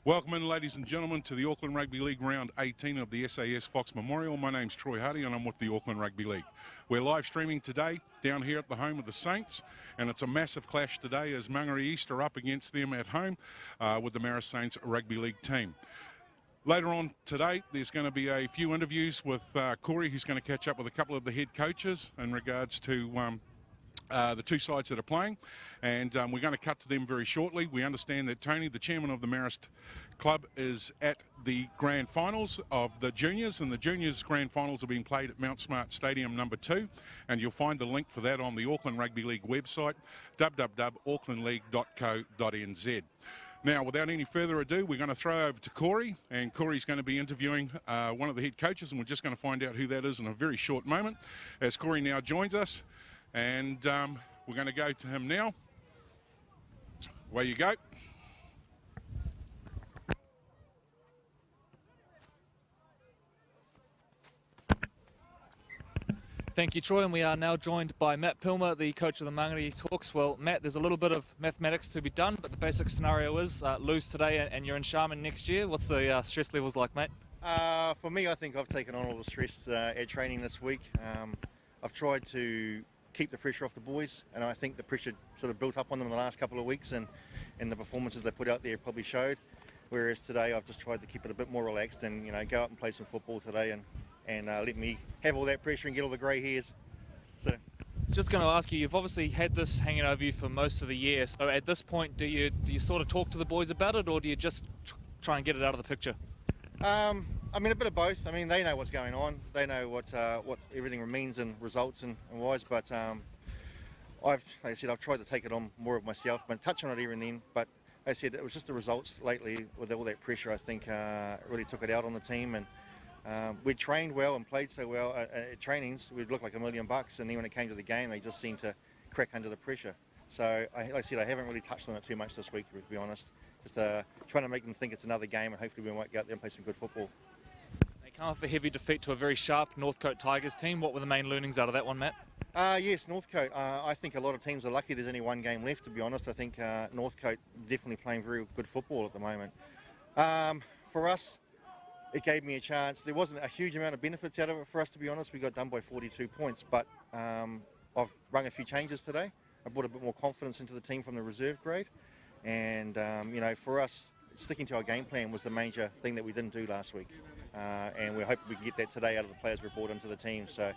Welcome in, ladies and gentlemen, to the Auckland Rugby League Round 18 of the SAS Fox Memorial. My name's Troy Hardy and I'm with the Auckland Rugby League. We're live streaming today down here at the home of the Saints, and it's a massive clash today as Mangere East are up against them at home with the Marist Saints Rugby League team. Later on today, there's going to be a few interviews with Corey, who's going to catch up with a couple of the head coaches in regards to the two sides that are playing, and we're going to cut to them very shortly. We understand that Tony, the chairman of the Marist club, is at the grand finals of the juniors, and the juniors grand finals are being played at Mount Smart Stadium number 2, and you'll find the link for that on the Auckland Rugby League website, www.aucklandleague.co.nz. Now, without any further ado, we're going to throw over to Corey, and Corey's going to be interviewing one of the head coaches, and we're just going to find out who that is in a very short moment as Corey now joins us. And we're going to go to him now. Away you go. Thank you, Troy, and we are now joined by Matt Pilmer, the coach of the Mangere Hawks. Well, Matt, there's a little bit of mathematics to be done, but the basic scenario is lose today and you're in Sharman next year. What's the stress levels like, mate? For me, I think I've taken on all the stress at training this week. I've tried to keep the pressure off the boys, and I think the pressure sort of built up on them in the last couple of weeks, and the performances they put out there probably showed. Whereas today I've just tried to keep it a bit more relaxed and, you know, go out and play some football today and let me have all that pressure and get all the grey hairs. So, just going to ask you, you've obviously had this hanging over you for most of the year, so at this point do you sort of talk to the boys about it, or do you just try and get it out of the picture? I mean, a bit of both. I mean, they know what's going on. They know what everything means and results and wise. But like I said, I've tried to take it on more of myself, but touch on it here and then. But like I said, it was just the results lately with all that pressure. I think really took it out on the team, and we trained well and played so well at trainings. We'd look like $1 million, and then when it came to the game, they just seemed to crack under the pressure. So like I said, I haven't really touched on it too much this week, to be honest. Just trying to make them think it's another game, and hopefully we might go out there and play some good football. They come off a heavy defeat to a very sharp Northcote Tigers team. What were the main learnings out of that one, Matt? Yes, Northcote. I think a lot of teams are lucky there's only one game left, to be honest. I think Northcote definitely playing very good football at the moment. For us, it gave me a chance. There wasn't a huge amount of benefits out of it for us, to be honest. We got done by 42 points, but I've rung a few changes today. I brought a bit more confidence into the team from the reserve grade. And, you know, for us, sticking to our game plan was the major thing that we didn't do last week. And we're hoping we can get that today out of the players we brought into the team. So,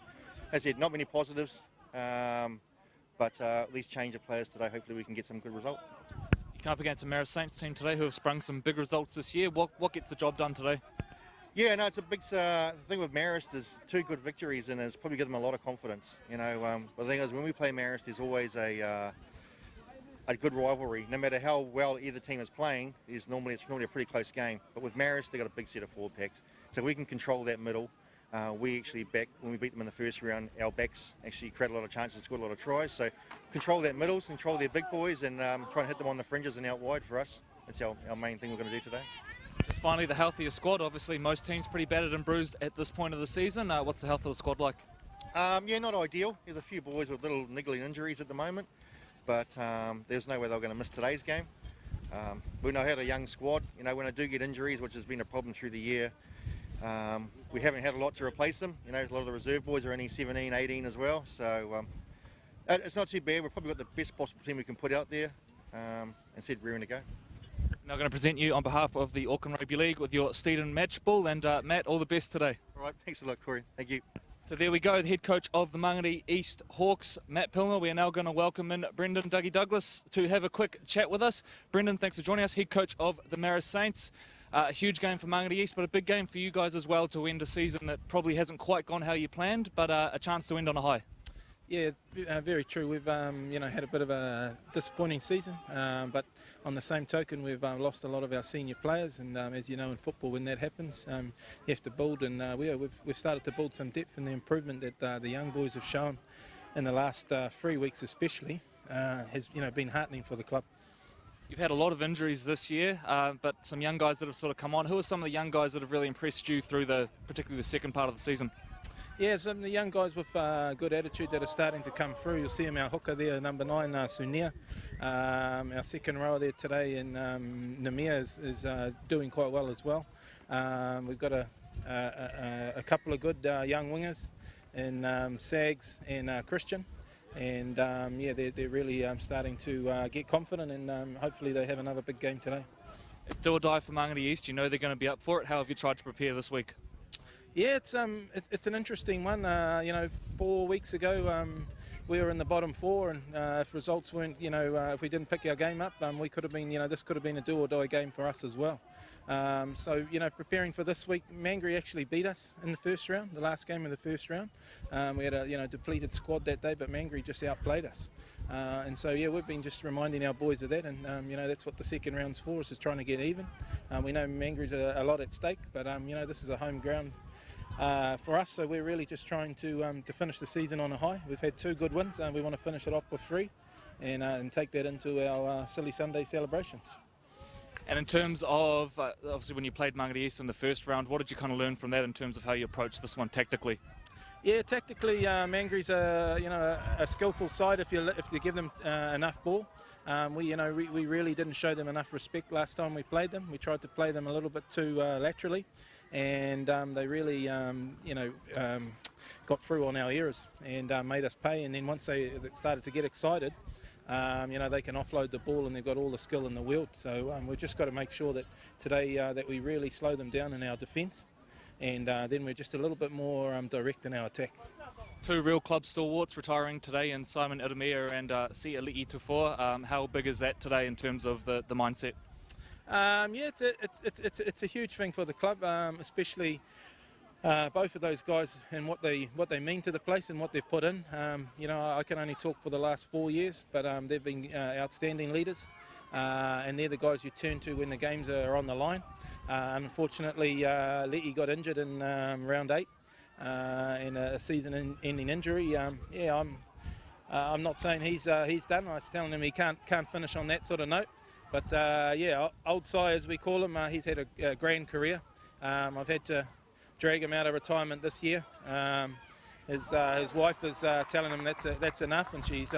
as I said, not many positives, but at least change of players today. Hopefully we can get some good result. You come up against the Marist Saints team today who have sprung some big results this year. What gets the job done today? Yeah, no, it's a big thing with Marist is 2 good victories, and it's probably given them a lot of confidence. You know, the thing is, when we play Marist, there's always a good rivalry. No matter how well either team is playing, it's normally a pretty close game. But with Marist, they've got a big set of forward packs, so we can control that middle. We actually when we beat them in the first round, our backs actually create a lot of chances, scored a lot of tries. So control that middle, control their big boys, and try and hit them on the fringes and out wide for us. That's our main thing we're going to do today. Just finally, the healthier squad. Obviously, most teams pretty battered and bruised at this point of the season. What's the health of the squad like? Yeah, not ideal. There's a few boys with little niggling injuries at the moment. But there's no way they're going to miss today's game. We know how a young squad, you know, when I do get injuries, which has been a problem through the year, we haven't had a lot to replace them. You know, a lot of the reserve boys are only 17, 18 as well. So it's not too bad. We've probably got the best possible team we can put out there and said rearing to go. Now I'm going to present you on behalf of the Auckland Rugby League with your Steeden match ball. And Matt, all the best today. All right, thanks a lot, Corey. Thank you. So there we go, the head coach of the Mangere East Hawks, Matt Pilmer. We are now going to welcome in Brendan Dougie Douglas to have a quick chat with us. Brendan, thanks for joining us, head coach of the Marist Saints. A huge game for Mangere East, but a big game for you guys as well to end a season that probably hasn't quite gone how you planned, but a chance to end on a high. Yeah, very true. We've you know, had a bit of a disappointing season, but on the same token, we've lost a lot of our senior players, and as you know, in football, when that happens, you have to build, and we've started to build some depth, and the improvement that the young boys have shown in the last 3 weeks, especially, has been heartening for the club. You've had a lot of injuries this year, but some young guys that have sort of come on. Who are some of the young guys that have really impressed you through particularly the second part of the season? Yeah, some the young guys with good attitude that are starting to come through. You'll see him, our hooker there, number 9, Sunia. Our second rower there today, and Namir is doing quite well as well. We've got a couple of good young wingers in Sags and Christian. And yeah, they're really starting to get confident, and hopefully they have another big game today. It's do or die for Mangere East. You know they're going to be up for it. How have you tried to prepare this week? Yeah, it's an interesting one. 4 weeks ago we were in the bottom 4, and if results weren't, if we didn't pick our game up, we could have been, this could have been a do or die game for us as well. So preparing for this week, Mangere actually beat us in the first round, the last game of the first round. We had a depleted squad that day, but Mangere just outplayed us. And so yeah, we've been just reminding our boys of that, and that's what the second round's for, is trying to get even. We know Mangere's a lot at stake, but this is a home ground for us, so we're really just trying to finish the season on a high. We've had 2 good wins, and we want to finish it off with 3, and take that into our Silly Sunday celebrations. And in terms of, obviously when you played Mangere East in the first round, what did you kind of learn from that in terms of how you approach this one tactically? Yeah, tactically, Mangere's a skillful side if you give them enough ball. We really didn't show them enough respect last time we played them. We tried to play them a little bit too laterally, and they really got through on our errors and made us pay. And then once they started to get excited, they can offload the ball, and they've got all the skill in the world. So we've just got to make sure that today that we really slow them down in our defence, and then we're just a little bit more direct in our attack. 2 real club stalwarts retiring today, in Simon Idemir and Si Ali'i Tufoa. How big is that today in terms of the mindset? Yeah, it's a huge thing for the club, especially both of those guys and what they mean to the place and what they've put in. I can only talk for the last 4 years, but they've been outstanding leaders, and they're the guys you turn to when the games are on the line. Unfortunately, Le'i got injured in round 8 in a season-ending injury. I'm not saying he's done. I was telling him he can't finish on that sort of note. But yeah, Old Si, as we call him, he's had a grand career. I've had to drag him out of retirement this year. His wife is telling him that's enough, and she's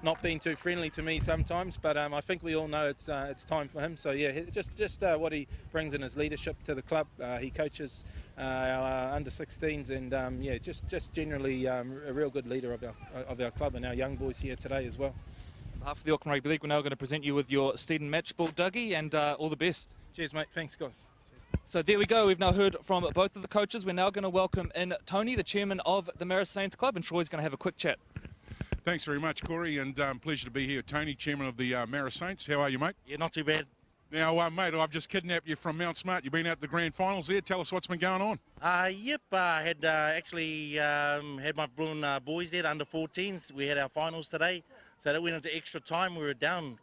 not being too friendly to me sometimes. But I think we all know it's time for him. So yeah, just what he brings in his leadership to the club. He coaches our under-16s, and yeah, just generally a real good leader of our club and our young boys here today as well. On behalf of the Auckland Rugby League, we're now going to present you with your Steeden match ball, Dougie, and all the best. Cheers, mate. Thanks, guys. So there we go. We've now heard from both of the coaches. We're now going to welcome in Tony, the chairman of the Marist Saints Club, and Troy's going to have a quick chat. Thanks very much, Corey, and pleasure to be here. Tony, chairman of the Marist Saints. How are you, mate? Yeah, not too bad. Now, mate, I've just kidnapped you from Mount Smart. You've been out the grand finals there. Tell us what's been going on. Yep, I had actually had my boys there, under 14s. We had our finals today, so that went into extra time. We were down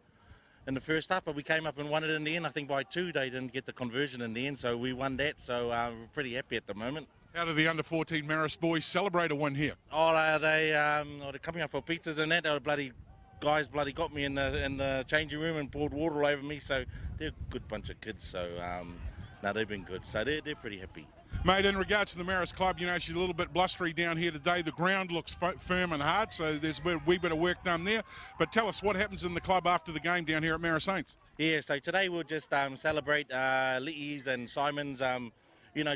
in the first half, but we came up and won it in the end. I think by 2 they didn't get the conversion in the end, so we won that. So we're pretty happy at the moment. How do the under 14 Marist boys celebrate a win here? Oh, they're coming up for pizzas and that. They were guys got me in the changing room and poured water all over me. So they're a good bunch of kids. So no, they've been good. So they're pretty happy. Mate, in regards to the Marist club, she's a little bit blustery down here today. The ground looks firm and hard, so there's a wee bit of work done there. But tell us what happens in the club after the game down here at Marist Saints. Yeah, so today we'll just celebrate Le'i's and Simon's,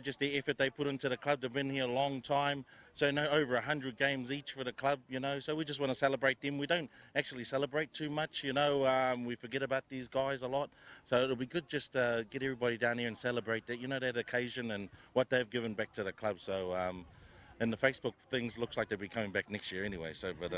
just the effort they put into the club. They've been here a long time, so over 100 games each for the club, so we just want to celebrate them. We don't actually celebrate too much, we forget about these guys a lot. So it'll be good just to get everybody down here and celebrate that, that occasion and what they've given back to the club. So, and the Facebook things looks like they'll be coming back next year anyway. So, but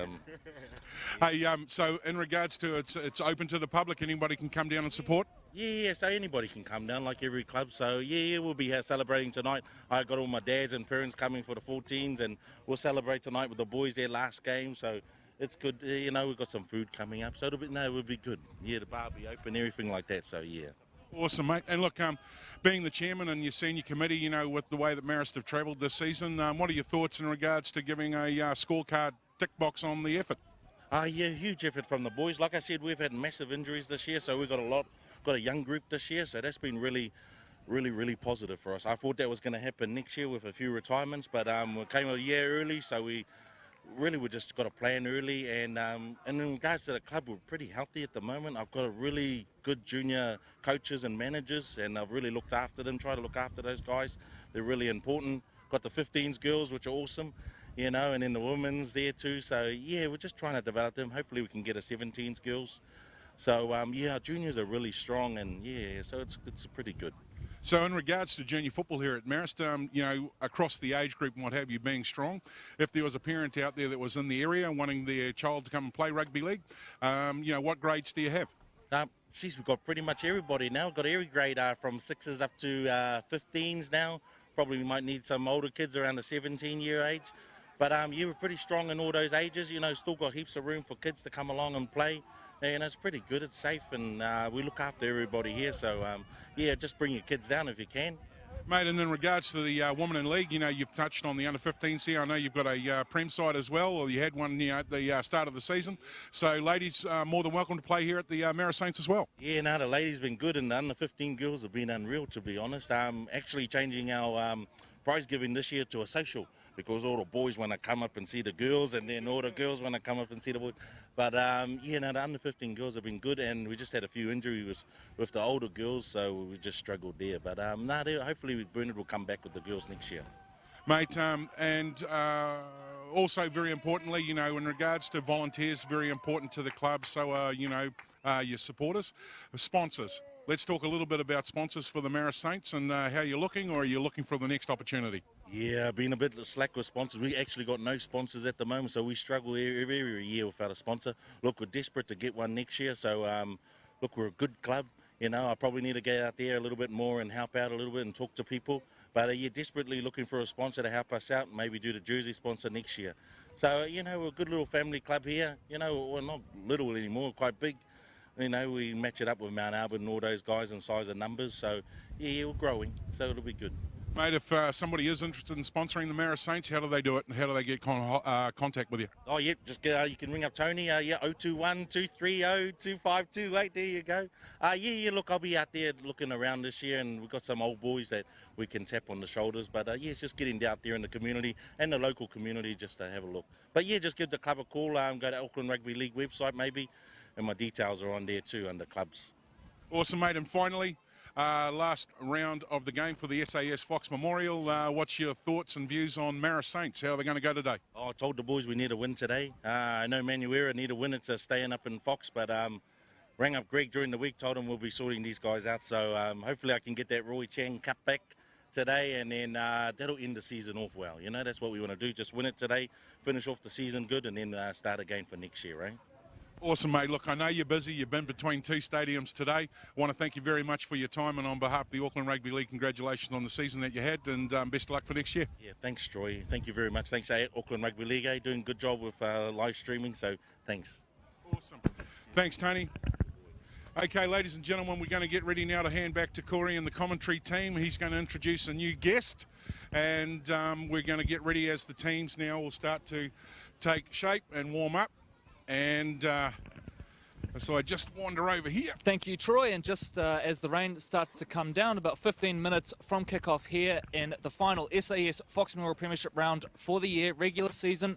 hey, so in regards to it's open to the public. Anybody can come down and support. Yeah, so anybody can come down, like every club. So yeah, we'll be celebrating tonight. I got all my dads and parents coming for the 14s, and we'll celebrate tonight with the boys their last game. So it's good. We've got some food coming up, so it'll be good. Yeah, the bar will be open, everything like that. So yeah. Awesome, mate. And look, being the chairman and your senior committee, with the way that Marist have travelled this season, what are your thoughts in regards to giving a scorecard tick box on the effort? Yeah, huge effort from the boys. Like I said, we've had massive injuries this year, so we've got a young group this year, so that's been really really, really positive for us. I thought that was going to happen next year with a few retirements, but we came a year early, so we just got a plan early. And in regards to the club, we're pretty healthy at the moment. I've got a really good junior coaches and managers, and I've really looked after them, try to look after those guys. They're really important. Got the 15s girls, which are awesome, you know, and then the women's there too. So yeah, we're just trying to develop them. Hopefully we can get a 17s girls. So yeah, our juniors are really strong, and yeah, so it's pretty good. So in regards to junior football here at Marist, you know, across the age group and what have you being strong, if there was a parent out there that was in the area wanting their child to come and play rugby league, you know, what grades do you have? We've got pretty much everybody now. Got every grade from 6s up to 15s now. Probably we might need some older kids around the 17-year age. But yeah, we're pretty strong in all those ages. You know, still got heaps of room for kids to come along and play. And it's pretty good, it's safe, and we look after everybody here. So yeah, just bring your kids down if you can. Mate, and in regards to the Women in League, you know, you've touched on the under-15s here. I know you've got a Prem side as well, or you had one, you know, at the start of the season. So ladies, more than welcome to play here at the Marist Saints as well. Yeah, no, the ladies been good, and the under-15 girls have been unreal, to be honest. Actually changing our prize giving this year to a social, because all the boys want to come up and see the girls, and then all the girls want to come up and see the boys. But yeah, no, the under-15 girls have been good, and we just had a few injuries with the older girls, so we just struggled there. But no, hopefully Bernard will come back with the girls next year. Mate, and also very importantly, you know, in regards to volunteers, very important to the club. So, you know, your supporters, sponsors. Let's talk a little bit about sponsors for the Marist Saints and how you're looking, or are you looking for the next opportunity? Yeah, been a bit slack with sponsors. We actually got no sponsors at the moment, so we struggle every year without a sponsor. Look, we're desperate to get one next year, so look, we're a good club. You know, I probably need to get out there a little bit more and help out a little bit and talk to people. But you're desperately looking for a sponsor to help us out and maybe do the jersey sponsor next year. So, you know, we're a good little family club here. You know, we're not little anymore, we're quite big. You know, we match it up with Mount Albert and all those guys in size and numbers. So, yeah, we're growing, so it'll be good. Mate, if somebody is interested in sponsoring the Marist Saints, how do they do it, and how do they get contact with you? Oh, yeah, just you can ring up Tony, yeah, 021-230-2528, there you go. Yeah, look, I'll be out there looking around this year, and we've got some old boys that we can tap on the shoulders. But, yeah, it's just getting out there in the community and the local community just to have a look. But, yeah, just give the club a call, go to Auckland Rugby League website maybe, and my details are on there too under clubs. Awesome, mate. And finally, last round of the game for the SAS Fox Memorial. What's your thoughts and views on Marist Saints? How are they going to go today? Oh, I told the boys we need a win today. I know Mangere need a win. It's staying up in Fox, but rang up Greg during the week, told him we'll be sorting these guys out. So hopefully I can get that Roy Chang Cup back today, and then that'll end the season off well. You know, that's what we want to do. Just win it today, finish off the season good, and then start again for next year, right? Awesome, mate. Look, I know you're busy. You've been between two stadiums today. I want to thank you very much for your time, and on behalf of the Auckland Rugby League, congratulations on the season that you had, and best of luck for next year. Yeah, thanks, Troy. Thank you very much. Thanks, Auckland Rugby League, doing a good job with live streaming, so thanks. Awesome. Thanks, Tony. Okay, ladies and gentlemen, we're going to get ready now to hand back to Corey and the commentary team. He's going to introduce a new guest, and we're going to get ready as the teams now will start to take shape and warm up. And so I just wander over here. Thank you, Troy. And just as the rain starts to come down, about 15 minutes from kickoff here in the final SAS Fox Memorial Premiership round for the year, regular season,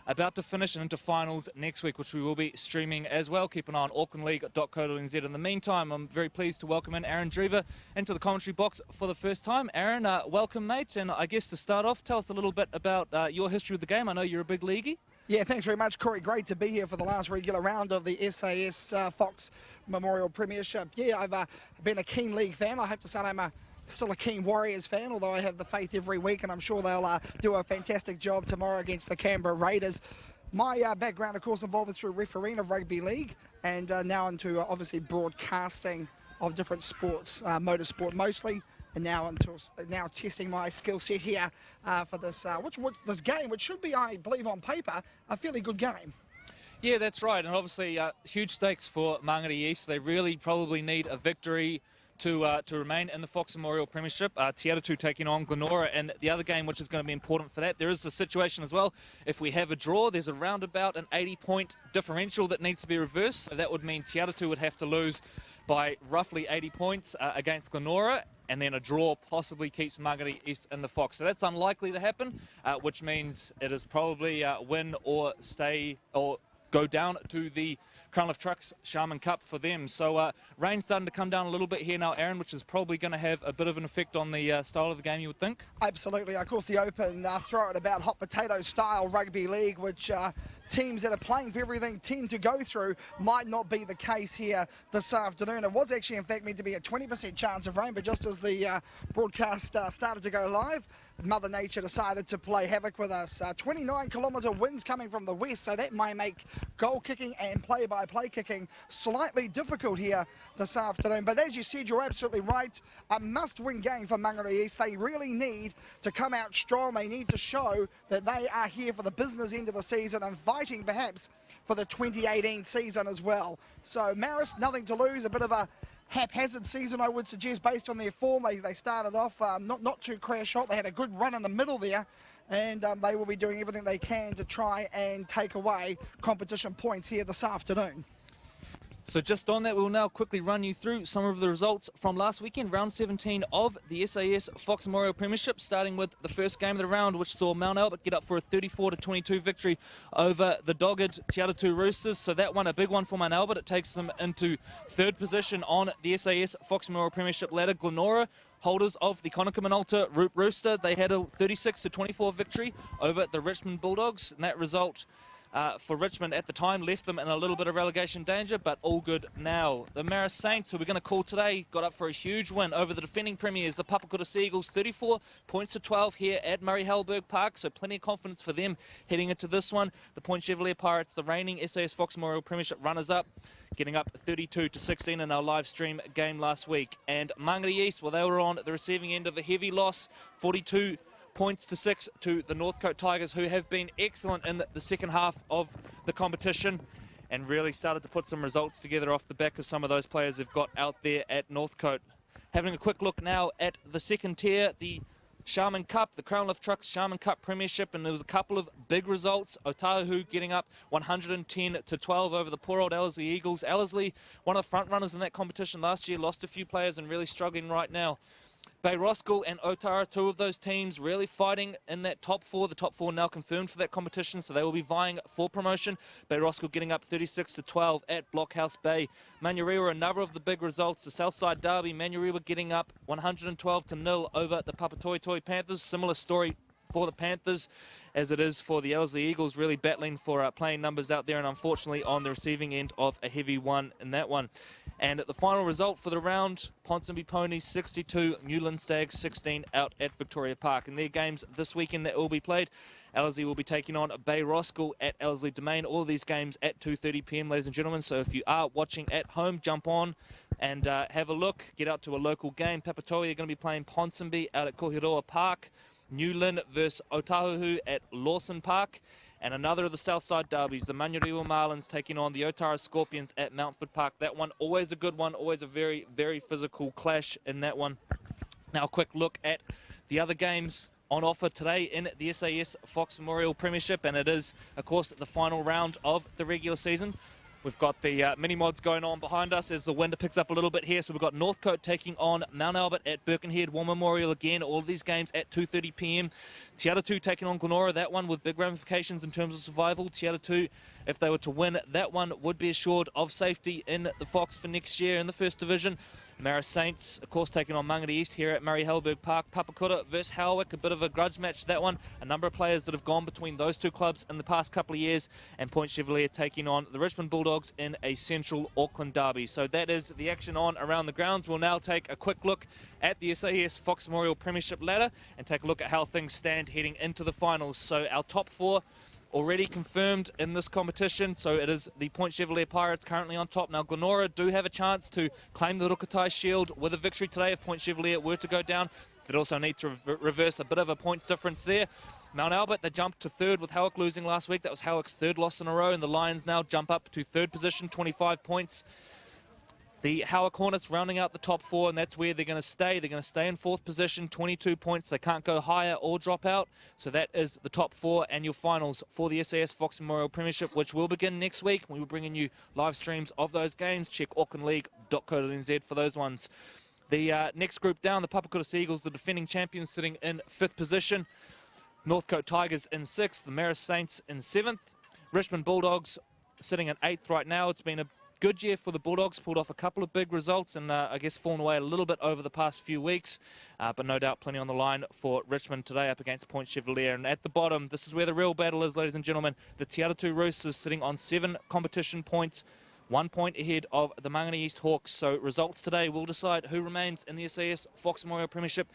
about to finish and into finals next week, which we will be streaming as well. Keep an eye on aucklandleague.co.nz. In the meantime, I'm very pleased to welcome in Aaron Drever into the commentary box for the first time. Aaron, welcome, mate. And I guess to start off, tell us a little bit about your history with the game. I know you're a big leaguey. Yeah, thanks very much, Corey. Great to be here for the last regular round of the SAS Fox Memorial Premiership. Yeah, I've been a keen league fan. I have to say I'm still a keen Warriors fan, although I have the faith every week, and I'm sure they'll do a fantastic job tomorrow against the Canberra Raiders. My background, of course, involved through refereeing of rugby league, and now into obviously broadcasting of different sports, motorsport mostly. And now testing my skill set here for this this game, which should be, I believe, on paper, a fairly good game. Yeah, that's right. And obviously, huge stakes for Mangere East. They really probably need a victory to remain in the Fox Memorial Premiership. Te Atatu taking on Glenora, and the other game which is going to be important for that, there is the situation as well. If we have a draw, there's around about an 80-point differential that needs to be reversed. So that would mean Te Atatu would have to lose by roughly 80 points against Glenora, and then a draw possibly keeps Mangere East in the Fox. So that's unlikely to happen, which means it is probably win or stay or go down to the Crown of Trucks Sharman Cup for them. So rain's starting to come down a little bit here now, Aaron, which is probably going to have a bit of an effect on the style of the game, you would think? Absolutely. Of course, the Open throw it about hot potato style rugby league, which teams that are playing for everything tend to go through, might not be the case here this afternoon. It was actually, in fact, meant to be a 20% chance of rain, but just as the broadcast started to go live, Mother Nature decided to play havoc with us. 29-kilometre winds coming from the west, so that may make goal kicking and play-by-play kicking slightly difficult here this afternoon. But as you said, you're absolutely right. A must-win game for Mangere East. They really need to come out strong. They need to show that they are here for the business end of the season and fighting perhaps for the 2018 season as well. So Marist, nothing to lose, a bit of a haphazard season, I would suggest, based on their form. They started off not too crash hot. They had a good run in the middle there, and they will be doing everything they can to try and take away competition points here this afternoon. So just on that, we'll now quickly run you through some of the results from last weekend, round 17 of the SAS Fox Memorial Premiership, starting with the first game of the round, which saw Mount Albert get up for a 34-22 victory over the dogged Te Atatū Roosters. So that one, a big one for Mount Albert. It takes them into third position on the SAS Fox Memorial Premiership ladder. Glenora, holders of the Konaka Minolta Root Rooster, they had a 36-24 victory over the Richmond Bulldogs, and that result for Richmond at the time left them in a little bit of relegation danger, but all good now. The Marist Saints, who we're going to call today, got up for a huge win over the defending premiers, the Papakura Seagulls, 34 points to 12 here at Murray Halberg Park, so plenty of confidence for them heading into this one. The Point Chevalier Pirates, the reigning SAS Fox Memorial Premiership runners-up, getting up 32-16 in our live stream game last week. And Mangere East, well, they were on the receiving end of a heavy loss, 42 points to 6 to the Northcote Tigers, who have been excellent in the second half of the competition and really started to put some results together off the back of some of those players they've got out there at Northcote. Having a quick look now at the second tier, the Sharman Cup, the Crown Lift Trucks Sharman Cup Premiership, and there was a couple of big results. Otahuhu getting up 110-12 over the poor old Ellerslie Eagles. Ellerslie, one of the front runners in that competition last year, lost a few players and really struggling right now. Bay Roskill and Otara, two of those teams really fighting in that top four. The top four now confirmed for that competition, so they will be vying for promotion. Bay Roskill getting up 36-12 at Blockhouse Bay. Mangere, another of the big results, the Southside Derby. Mangere getting up 112-0 over the Papatoetoe Panthers. Similar story for the Panthers as it is for the Ellerslie Eagles, really battling for playing numbers out there, and unfortunately on the receiving end of a heavy one in that one. And at the final result for the round, Ponsonby Ponies 62, Newland Stags 16 out at Victoria Park. In their games this weekend that will be played, Ellerslie will be taking on Bay Roskill at Ellerslie Domain. All of these games at 2:30 p.m, ladies and gentlemen. So if you are watching at home, jump on and have a look. Get out to a local game. Papatoetoe are going to be playing Ponsonby out at Kohiroa Park. Newland versus Otahuhu at Lawson Park. And another of the Southside derbies, the Mangere Marlins taking on the Otara Scorpions at Mountford Park. That one, always a good one, always a very, very physical clash in that one. Now a quick look at the other games on offer today in the SAS Fox Memorial Premiership, and it is, of course, the final round of the regular season. We've got the mini-mods going on behind us as the wind picks up a little bit here. So we've got Northcote taking on Mount Albert at Birkenhead War Memorial again. All of these games at 2:30 p.m. Te Atatū taking on Glenora. That one with big ramifications in terms of survival. Te Atatū, if they were to win, that one would be assured of safety in the Fox for next year in the First Division. Marist Saints, of course, taking on Mangere East here at Murray Halberg Park. Papakura versus Howick, a bit of a grudge match, that one. A number of players that have gone between those two clubs in the past couple of years. And Point Chevalier taking on the Richmond Bulldogs in a central Auckland derby. So that is the action on around the grounds. We'll now take a quick look at the SAS Fox Memorial Premiership ladder and take a look at how things stand heading into the finals. So our top four already confirmed in this competition, so it is the Point Chevalier Pirates currently on top. Now Glenora do have a chance to claim the Rukatai Shield with a victory today if Point Chevalier were to go down. They'd also need to reverse a bit of a points difference there. Mount Albert, they jumped to third with Howick losing last week. That was Howick's third loss in a row, and the Lions now jump up to third position, 25 points. The Howick Hornets rounding out the top four, and that's where they're going to stay. They're going to stay in fourth position, 22 points. They can't go higher or drop out. So that is the top four annual finals for the SAS Fox Memorial Premiership, which will begin next week. We will bring in you live streams of those games. Check aucklandleague.co.nz for those ones. The next group down, the Papakura Sea Eagles, the defending champions, sitting in 5th position. Northcote Tigers in 6th, the Marist Saints in 7th. Richmond Bulldogs sitting in 8th right now. It's been a good year for the Bulldogs, pulled off a couple of big results and I guess fallen away a little bit over the past few weeks. But no doubt plenty on the line for Richmond today up against Point Chevalier. And at the bottom, this is where the real battle is, ladies and gentlemen. The Te Aratu Roosters sitting on 7 competition points, 1 point ahead of the Mangere East Hawks. So results today will decide who remains in the SAS Fox Memorial Premiership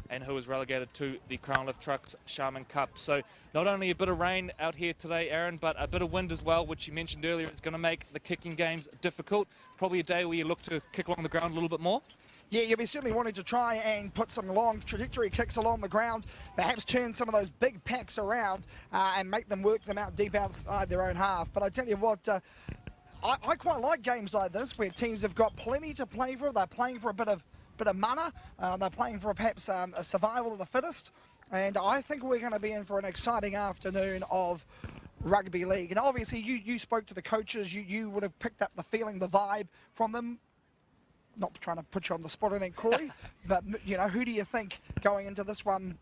and who is relegated to the Crown Lift Trucks Sharman Cup. So not only a bit of rain out here today, Aaron, but a bit of wind as well, which you mentioned earlier is going to make the kicking games difficult. Probably a day where you look to kick along the ground a little bit more. Yeah, you'll be certainly wanting to try and put some long trajectory kicks along the ground, perhaps turn some of those big packs around and make them work them out deep outside their own half. But I tell you what, I quite like games like this where teams have got plenty to play for. They're playing for a bit of mana. They're playing for perhaps a survival of the fittest. And I think we're going to be in for an exciting afternoon of rugby league. And obviously you spoke to the coaches. You would have picked up the feeling, the vibe from them. Not trying to put you on the spot or anything, Corey, but you know, who do you think going into this one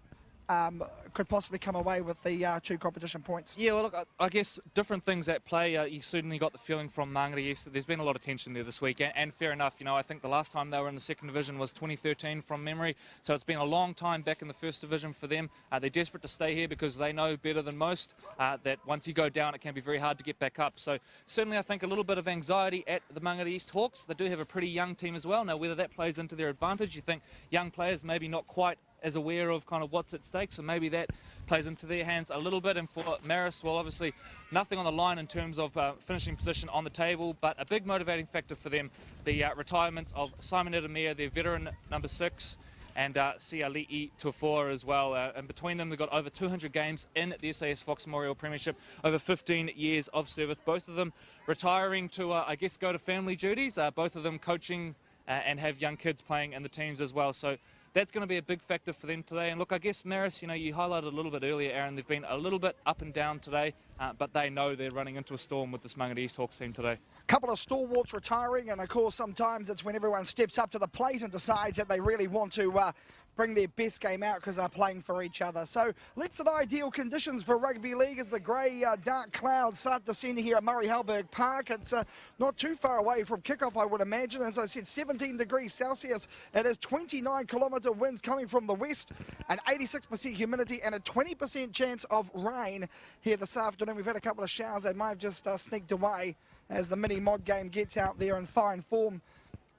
could possibly come away with the 2 competition points? Yeah, well, look, I guess different things at play. You certainly got the feeling from Mangere East that there's been a lot of tension there this week, and fair enough. You know, I think the last time they were in the 2nd division was 2013 from memory, so it's been a long time back in the 1st division for them. They're desperate to stay here because they know better than most that once you go down, it can be very hard to get back up. So certainly I think a little bit of anxiety at the Mangere East Hawks. They do have a pretty young team as well. Now, whether that plays into their advantage, you think young players maybe not quite as aware of kind of what's at stake, so maybe that plays into their hands a little bit. And for Marist, well, obviously nothing on the line in terms of finishing position on the table, but a big motivating factor for them, the retirements of Simon Edemir, their veteran number 6, and Siali'i Tuafoa as well. And between them, they've got over 200 games in the SAS Fox Memorial Premiership, over 15 years of service. Both of them retiring to, I guess, go to family duties, both of them coaching and have young kids playing in the teams as well. So that's going to be a big factor for them today. And look, I guess Marist, you know, you highlighted a little bit earlier, Aaron, they've been a little bit up and down today, but they know they're running into a storm with this Mangere East Hawks team today. Couple of stalwarts retiring, and of course sometimes it's when everyone steps up to the plate and decides that they really want to bring their best game out because they're playing for each other. So let's set ideal conditions for rugby league as the grey dark clouds start descending here at Murray Halberg Park. It's not too far away from kickoff, I would imagine. As I said, 17 degrees Celsius. It is 29-kilometre winds coming from the west, an 86% humidity and a 20% chance of rain here this afternoon. We've had a couple of showers that might have just sneaked away as the mini mod game gets out there in fine form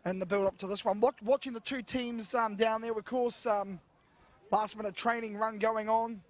in the build up to this one. Watching the 2 teams down there, of course, last minute training run going on.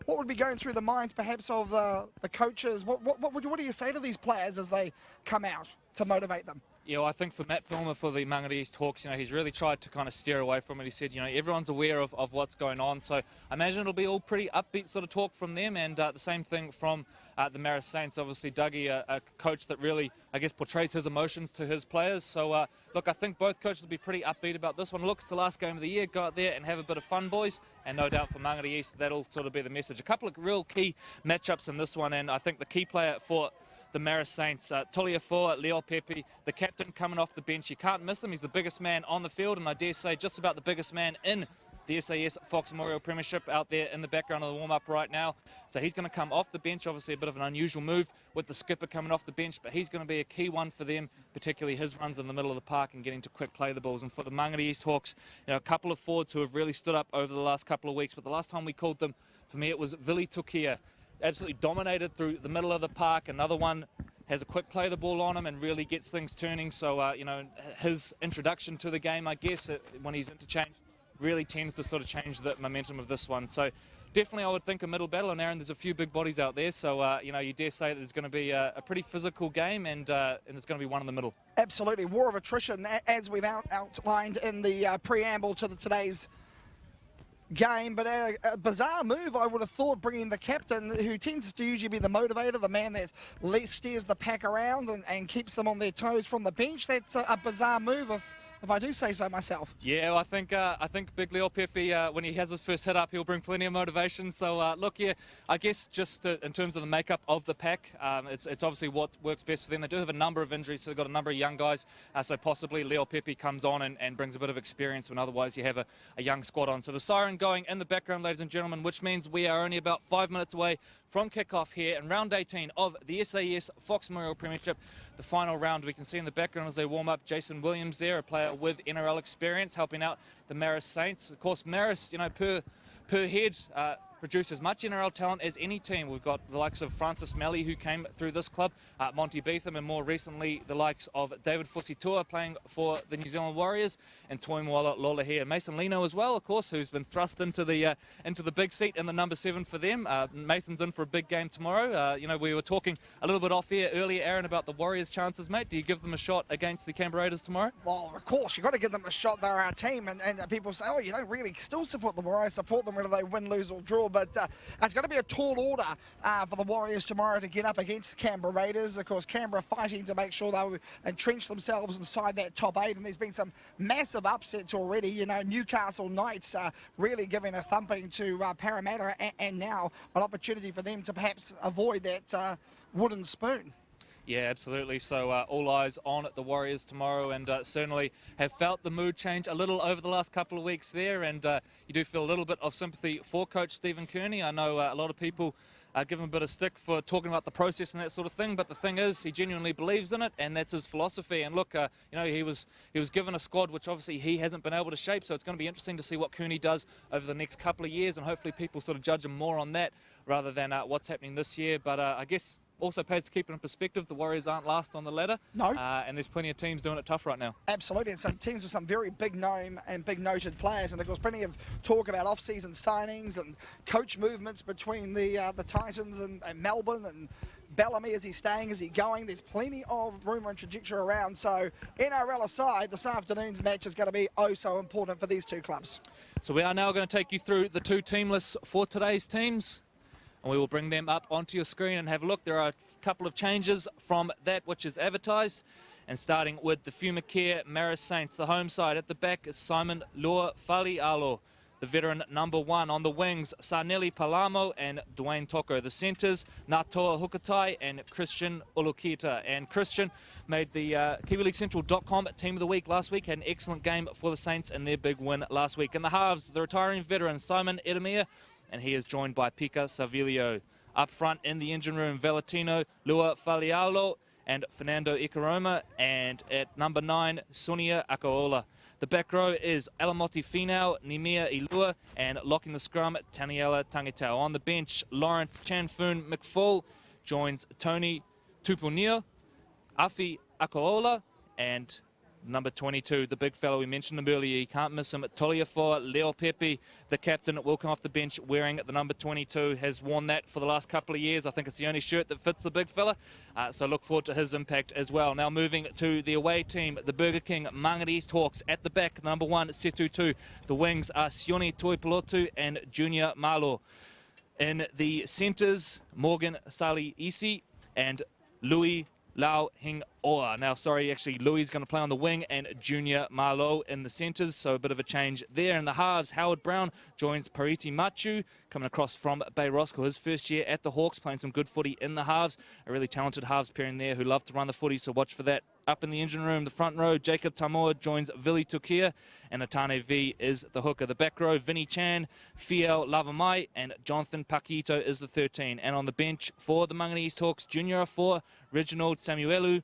What would be going through the minds perhaps of the coaches? What do you say to these players as they come out to motivate them? Yeah, well, I think for Matt Pilmer, for the Mangere East Hawks, you know, he's really tried to kind of steer away from it. He said, you know, everyone's aware of what's going on. So I imagine it'll be all pretty upbeat sort of talk from them, and the same thing from the Marist Saints. Obviously, Dougie, a coach that really, I guess, portrays his emotions to his players. So, look, I think both coaches will be pretty upbeat about this one. Look, it's the last game of the year. Go out there and have a bit of fun, boys. And no doubt for Mangere East, that'll sort of be the message. A couple of real key matchups in this one, and I think the key player for the Marist Saints, Toliafoa, Leo Pepe, the captain coming off the bench. You can't miss him. He's the biggest man on the field, and I dare say just about the biggest man in the SAS Fox Memorial Premiership out there in the background of the warm-up right now. So he's going to come off the bench, obviously a bit of an unusual move with the skipper coming off the bench, but he's going to be a key one for them, particularly his runs in the middle of the park and getting to quick play the balls. And for the Mangere East Hawks, you know, a couple of forwards who have really stood up over the last couple of weeks, but the last time we called them, for me, it was Vili Tukia. Absolutely dominated through the middle of the park. Another one has a quick play the ball on him and really gets things turning. So, you know, his introduction to the game, I guess, when he's interchanged, really tends to sort of change the momentum of this one. So definitely I would think a middle battle, and Aaron, there's a few big bodies out there. So, you know, you dare say that there's going to be a pretty physical game, and there's going to be one in the middle. Absolutely. War of attrition, as we've outlined in the preamble to today's game, but a bizarre move, I would have thought, bringing the captain, who tends to usually be the motivator, the man that steers the pack around and keeps them on their toes from the bench. That's a bizarre move. if I do say so myself. Yeah, well, I think Big Leo Pepe, when he has his first hit up, he'll bring plenty of motivation. So look, yeah, I guess just in terms of the makeup of the pack, it's obviously what works best for them. They do have a number of injuries, so they've got a number of young guys. So possibly Leo Pepe comes on and brings a bit of experience when otherwise you have a young squad on. So the siren going in the background, ladies and gentlemen, which means we are only about 5 minutes away from kickoff here in round 18 of the SAS Fox Memorial Premiership. The final round, we can see in the background as they warm up, Jason Williams there, a player with NRL experience, helping out the Marist Saints. Of course, Marist, you know, per head, produce as much NRL talent as any team. We've got the likes of Francis Melly, who came through this club, Monty Beetham, and more recently the likes of David Fusitua playing for the New Zealand Warriors, and Toimoala Lola here. Mason Lino as well, of course, who's been thrust into the big seat in the number 7 for them. Mason's in for a big game tomorrow. You know, we were talking a little bit off here earlier, Aaron, about the Warriors' chances, mate. Do you give them a shot against the Canberra Raiders tomorrow? Well, of course, you've got to give them a shot. They're our team, and people say, oh, you don't really still support the Warriors, support them whether they win, lose or draw, but it's going to be a tall order for the Warriors tomorrow to get up against the Canberra Raiders. Of course, Canberra fighting to make sure they entrench themselves inside that top 8, and there's been some massive upsets already. You know, Newcastle Knights really giving a thumping to Parramatta, and now an opportunity for them to perhaps avoid that wooden spoon. Yeah, absolutely. So all eyes on the Warriors tomorrow, and certainly have felt the mood change a little over the last couple of weeks there, and you do feel a little bit of sympathy for Coach Stephen Kearney. I know a lot of people give him a bit of stick for talking about the process and that sort of thing, but the thing is, he genuinely believes in it, and that's his philosophy. And look, you know, he was given a squad which obviously he hasn't been able to shape, so it's going to be interesting to see what Kearney does over the next couple of years, and hopefully people sort of judge him more on that rather than what's happening this year. But I guess also pays to keep it in perspective. The Warriors aren't last on the ladder. No. And there's plenty of teams doing it tough right now. Absolutely, and some teams with some very big name and big noted players, and of course plenty of talk about off-season signings and coach movements between the Titans and Melbourne, and Bellamy, is he staying, is he going? There's plenty of rumour and trajectory around, so NRL aside, this afternoon's match is going to be oh so important for these two clubs. So we are now going to take you through the two team lists for today's teams, and we will bring them up onto your screen and have a look. There are a couple of changes from that which is advertised. And starting with the Mangere Marist Saints, the home side at the back is Simon Lua Falialo, the veteran number 1. On the wings, Sarnelli Palamo and Dwayne Toko. The centres, Natoa Hukatai and Christian Ulukita. And Christian made the KiwiLeagueCentral.com Team of the Week last week. Had an excellent game for the Saints in their big win last week. In the halves, the retiring veteran Simon Edemir, and he is joined by Pika Savilio. Up front in the engine room, Valentino Lua Falialo and Fernando Ikaroma, and at number 9, Sonia Akaola. The back row is Alamoti Finau, Nimia Ilua, and locking the scrum, Taniela Tangitao. On the bench, Lawrence Chanfun McFall joins Tony Tupunio, Afi Akaola, and number 22, the big fellow, we mentioned him earlier, you can't miss him, Toliafoa Leo Pepe, the captain, will come off the bench wearing the number 22, has worn that for the last couple of years. I think it's the only shirt that fits the big fella, so look forward to his impact as well. Now moving to the away team, the Burger King Mangere Hawks. At the back, number 1, Setutu. The wings are Sione Toipilotu and Junior Malo. In the centres, Morgan Sali Isi and Louis Lau Hing Oa. Now, sorry, actually, Louis is going to play on the wing and Junior Marlowe in the centres, so a bit of a change there. In the halves, Howard Brown joins Parity Machu, coming across from Bay Roscoe, his first year at the Hawks, playing some good footy in the halves. A really talented halves pairing there who love to run the footy, so watch for that. Up in the engine room, the front row, Jacob Tamoa joins Vili Tukia, and Atane V is the hooker. The back row, Vinny Chan, Fiel Lavamai, and Jonathan Pakito is the 13. And on the bench for the Mangere East Hawks, Junior 4, Reginald Samuelu,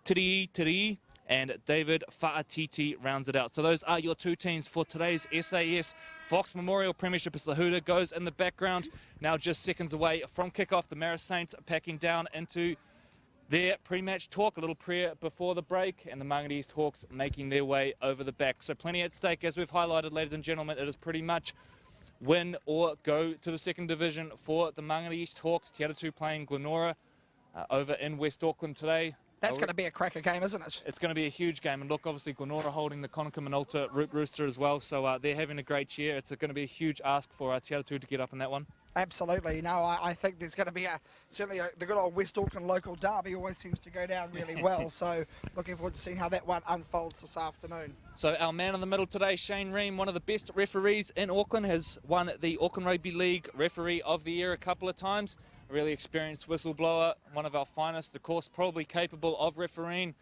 Tiri, and David Fa'atiti rounds it out. So those are your two teams for today's SAS Fox Memorial Premiership as the hooter goes in the background. Now just seconds away from kickoff, the Marist Saints packing down into their pre-match talk, a little prayer before the break, and the Mangere East Hawks making their way over the back. So plenty at stake, as we've highlighted, ladies and gentlemen. It is pretty much win or go to the second division for the Mangere East Hawks. Te Atatu playing Glenora over in West Auckland today. That's going to be a cracker game, isn't it? It's going to be a huge game. And look, obviously, Glenora holding the Conaka Minolta Root Rooster as well. So they're having a great year. It's going to be a huge ask for Te Atatu to get up in that one. Absolutely. No, I think there's going to be certainly the good old West Auckland local derby always seems to go down really well. So looking forward to seeing how that one unfolds this afternoon. So our man in the middle today, Shane Ream, one of the best referees in Auckland, has won the Auckland Rugby League Referee of the Year a couple of times. A really experienced whistleblower, one of our finest, of course, probably capable of refereeing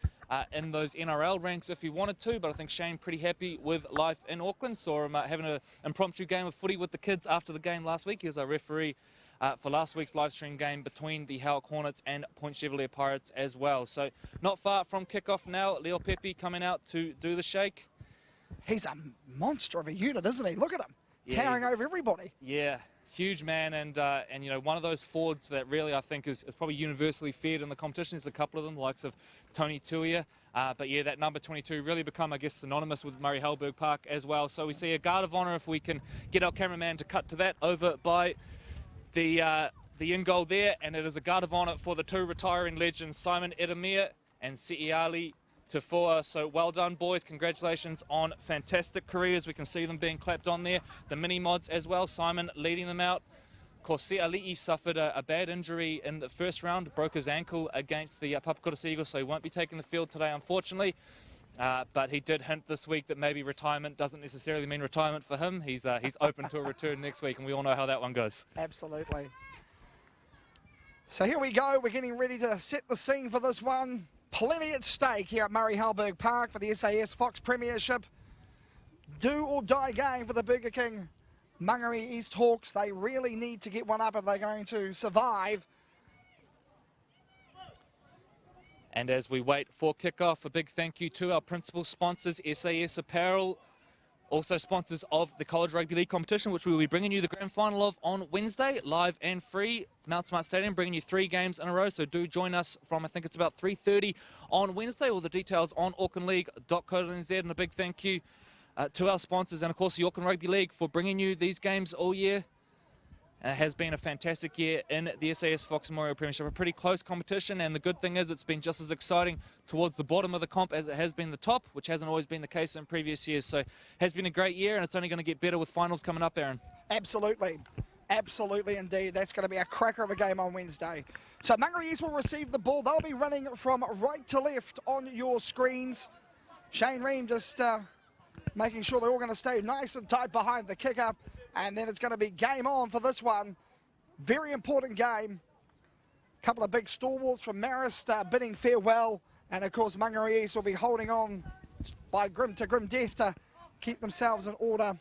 in those NRL ranks if he wanted to, but I think Shane pretty happy with life in Auckland. Saw him having an impromptu game of footy with the kids after the game last week. He was our referee for last week's live stream game between the Halberg Hornets and Point Chevalier Pirates as well. So not far from kickoff now. Leo Pepe coming out to do the shake. He's a monster of a unit, isn't he? Look at him, Yeah, towering over everybody. Yeah, huge man, and you know, one of those forwards that really I think is probably universally feared in the competition. There's a couple of them, the likes of Tony Tuia, but yeah, that number 22 really become, I guess, synonymous with Murray Halberg Park as well. So we see a guard of honour, if we can get our cameraman to cut to that, over by the in goal there, and it is a guard of honour for the two retiring legends, Simon Edemir and Si'iali Tufua. So well done, boys. Congratulations on fantastic careers. We can see them being clapped on there. The mini mods as well, Simon leading them out. Of course, Si'iali suffered a bad injury in the first round, broke his ankle against the Papakura Eagles, so he won't be taking the field today, unfortunately. But he did hint this week that maybe retirement doesn't necessarily mean retirement for him. He's open to a return next week, and we all know how that one goes. Absolutely. So here we go. We're getting ready to set the scene for this one. Plenty at stake here at Murray Halberg Park for the SAS Fox Premiership. Do or die game for the Burger King Mangere East Hawks. They really need to get one up if they're going to survive. And as we wait for kickoff, a big thank you to our principal sponsors, SAS Apparel, also sponsors of the College Rugby League competition, which we will be bringing you the grand final of on Wednesday, live and free, Mount Smart Stadium, bringing you 3 games in a row. So do join us from, I think it's about 3:30 on Wednesday. All the details on aucklandleague.co.nz, and a big thank you to our sponsors, and of course the Auckland Rugby League, for bringing you these games all year. And it has been a fantastic year in the SAS Fox Memorial Premiership, a pretty close competition, and the good thing is it's been just as exciting towards the bottom of the comp as it has been the top, which hasn't always been the case in previous years. So it has been a great year, and it's only going to get better with finals coming up, Aaron. Absolutely. Absolutely indeed. That's going to be a cracker of a game on Wednesday. So Mangere East will receive the ball. They'll be running from right to left on your screens. Shane Ream just making sure they're all going to stay nice and tight behind the kicker. And then it's going to be game on for this one. Very important game. A couple of big stalwarts from Marist bidding farewell. And of course, Mangere East will be holding on by grim death to keep themselves in order.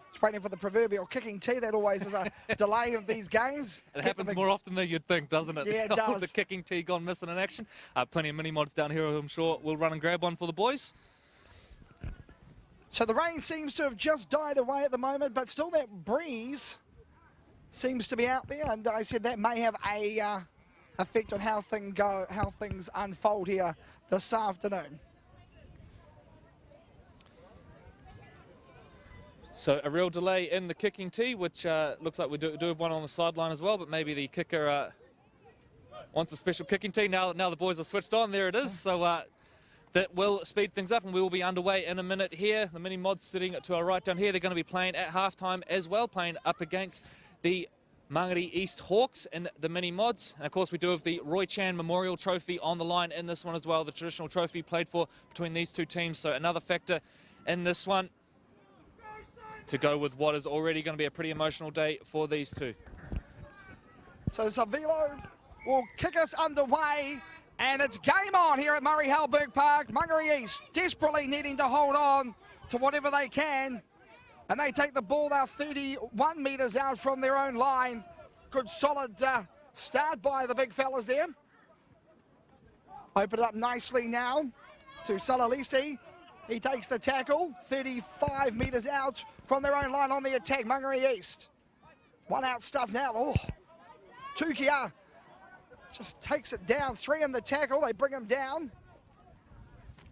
Just waiting for the proverbial kicking tee. That always is a delay of these games. It happens more often than you'd think, doesn't it? Yeah, it does. The kicking tee gone missing in action. Plenty of mini mods down here, I'm sure we'll run and grab one for the boys. So the rain seems to have just died away at the moment, but still that breeze seems to be out there, and I said that may have a effect on how things unfold here this afternoon. So a real delay in the kicking tee, which looks like we do have one on the sideline as well, but maybe the kicker wants a special kicking tee. Now the boys are switched on. There it is. So that will speed things up, and we will be underway in a minute here. The mini mods sitting to our right down here, they're going to be playing at halftime as well, playing up against the Mangere East Hawks in the mini mods. And of course we do have the Roy Chan Memorial Trophy on the line in this one as well, the traditional trophy played for between these two teams. So another factor in this one to go with what is already going to be a pretty emotional day for these two. So Savilo will kick us underway. And it's game on here at Murray Halberg Park. Mangere East desperately needing to hold on to whatever they can. And they take the ball now 31 metres out from their own line. Good solid start by the big fellas there. Open it up nicely now to Salalisi. He takes the tackle, 35 metres out from their own line on the attack, Mangere East. One out stuff now. Oh, Tukia just takes it down. 3 in the tackle. They bring him down.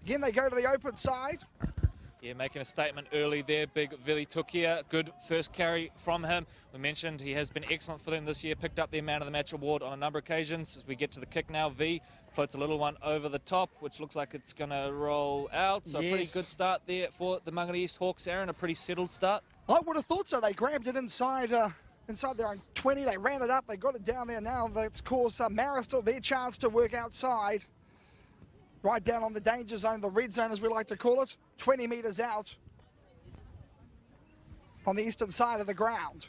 Again, they go to the open side. Yeah, making a statement early there. Big Vili Tukia. Good first carry from him. We mentioned he has been excellent for them this year. Picked up their Man of the Match award on a number of occasions. As we get to the kick now, V floats a little one over the top, which looks like it's going to roll out. So yes. A pretty good start there for the Mangere East Hawks, Aaron. A pretty settled start. I would have thought so. They grabbed it inside inside their own 20. They ran it up. They got it down there now. That's caused Marist their chance to work outside. Right down on the danger zone, the red zone as we like to call it. 20 metres out on the eastern side of the ground.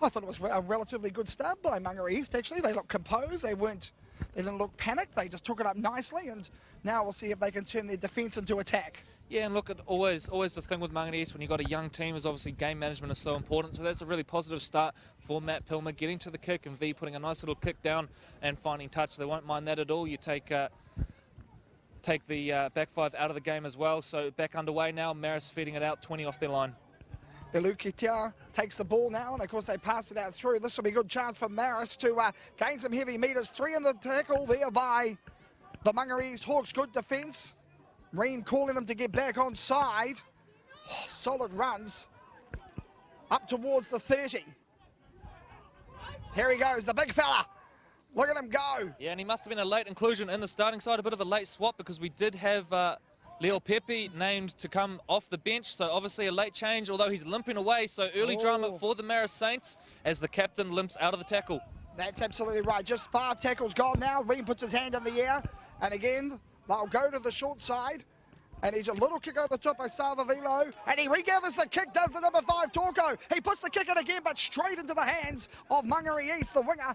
I thought it was a relatively good start by Mangere East, actually. They looked composed. They didn't look panicked. They just took it up nicely, and now we'll see if they can turn their defence into attack. Yeah, and look, at always the thing with Mangere East when you've got a young team is obviously game management is so important. So that's a really positive start for Matt Pilmer, getting to the kick and V putting a nice little kick down and finding touch. They won't mind that at all. You take the back five out of the game as well. So back underway now. Marist feeding it out, 20 off their line. Elukitia takes the ball now, and of course they pass it out through. This will be a good chance for Marist to gain some heavy metres. 3 in the tackle there by the Mangere East Hawks. Good defence. Ream calling them to get back on side. Oh, solid runs up towards the 30. Here he goes, the big fella. Look at him go. Yeah, and he must have been a late inclusion in the starting side, a bit of a late swap, because we did have Leo Pepe named to come off the bench, so obviously a late change, although he's limping away, so early drama for the Marist Saints as the captain limps out of the tackle. That's absolutely right. Just 5 tackles gone now. Ream puts his hand in the air, and again, they'll go to the short side, and he's a little kick over the top by Salvavilo, and he regathers the kick, does the number 5 Torko. He puts the kick in again, but straight into the hands of Mangere East, the winger,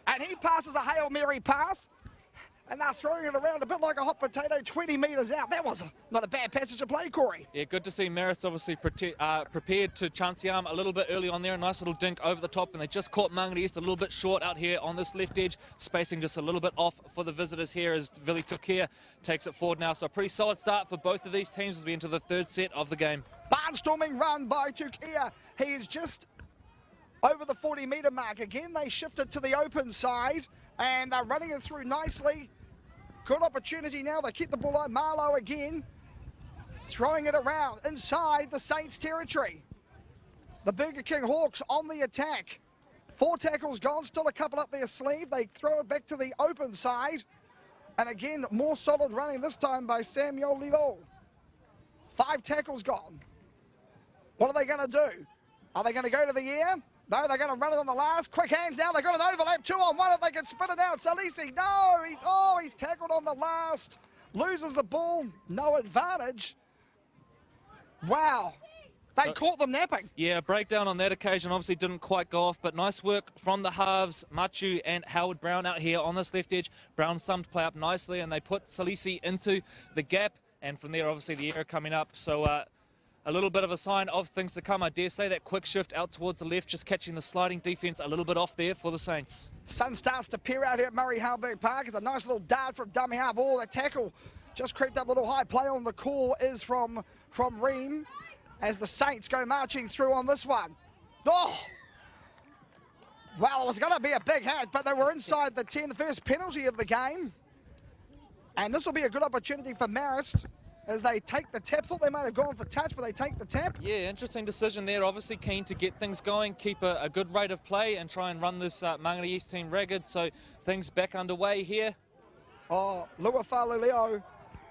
and he passes a Hail Mary pass. And they're throwing it around a bit like a hot potato, 20 metres out. That was not a bad passage of play, Corey. Yeah, good to see Marist obviously prepared to chance the arm a little bit early on there. A nice little dink over the top, and they just caught Mangere East a little bit short out here on this left edge. Spacing just a little bit off for the visitors here as Vili Tukia takes it forward now. So a pretty solid start for both of these teams as we enter the 3rd set of the game. Barnstorming run by Tukia. He is just over the 40-metre mark. Again, they shifted to the open side, and they're running it through nicely. Good opportunity now. They keep the ball on. Marlowe again, throwing it around inside the Saints territory. The Burger King Hawks on the attack. 4 tackles gone, still a couple up their sleeve. They throw it back to the open side. And again, more solid running this time by Samuel Lilo. 5 tackles gone. What are they going to do? Are they going to go to the air? No, they're going to run it on the last. Quick hands now. They've got an overlap. 2-on-1 if they can spin it out. Salisi, no. He's tackled on the last. Loses the ball. No advantage. Wow. They caught them napping. Yeah, breakdown on that occasion obviously didn't quite go off, but nice work from the halves, Machu and Howard Brown out here on this left edge. Brown summed play up nicely, and they put Salisi into the gap, and from there obviously the error coming up. So a little bit of a sign of things to come, I dare say. That quick shift out towards the left, just catching the sliding defence a little bit off there for the Saints. Sun starts to peer out here at Murray Halberg Park. It's a nice little dart from dummy half. Oh, the tackle just crept up a little high. Play on the call is from Ream as the Saints go marching through on this one. Oh! Well, it was going to be a big hit, but they were inside the 10, the first penalty of the game. And this will be a good opportunity for Marist as they take the tap. Thought they might have gone for touch, but they take the tap. Yeah, interesting decision there. Obviously keen to get things going, keep a good rate of play and try and run this Mangere East team ragged. So things back underway here. Oh, Luafaluleo.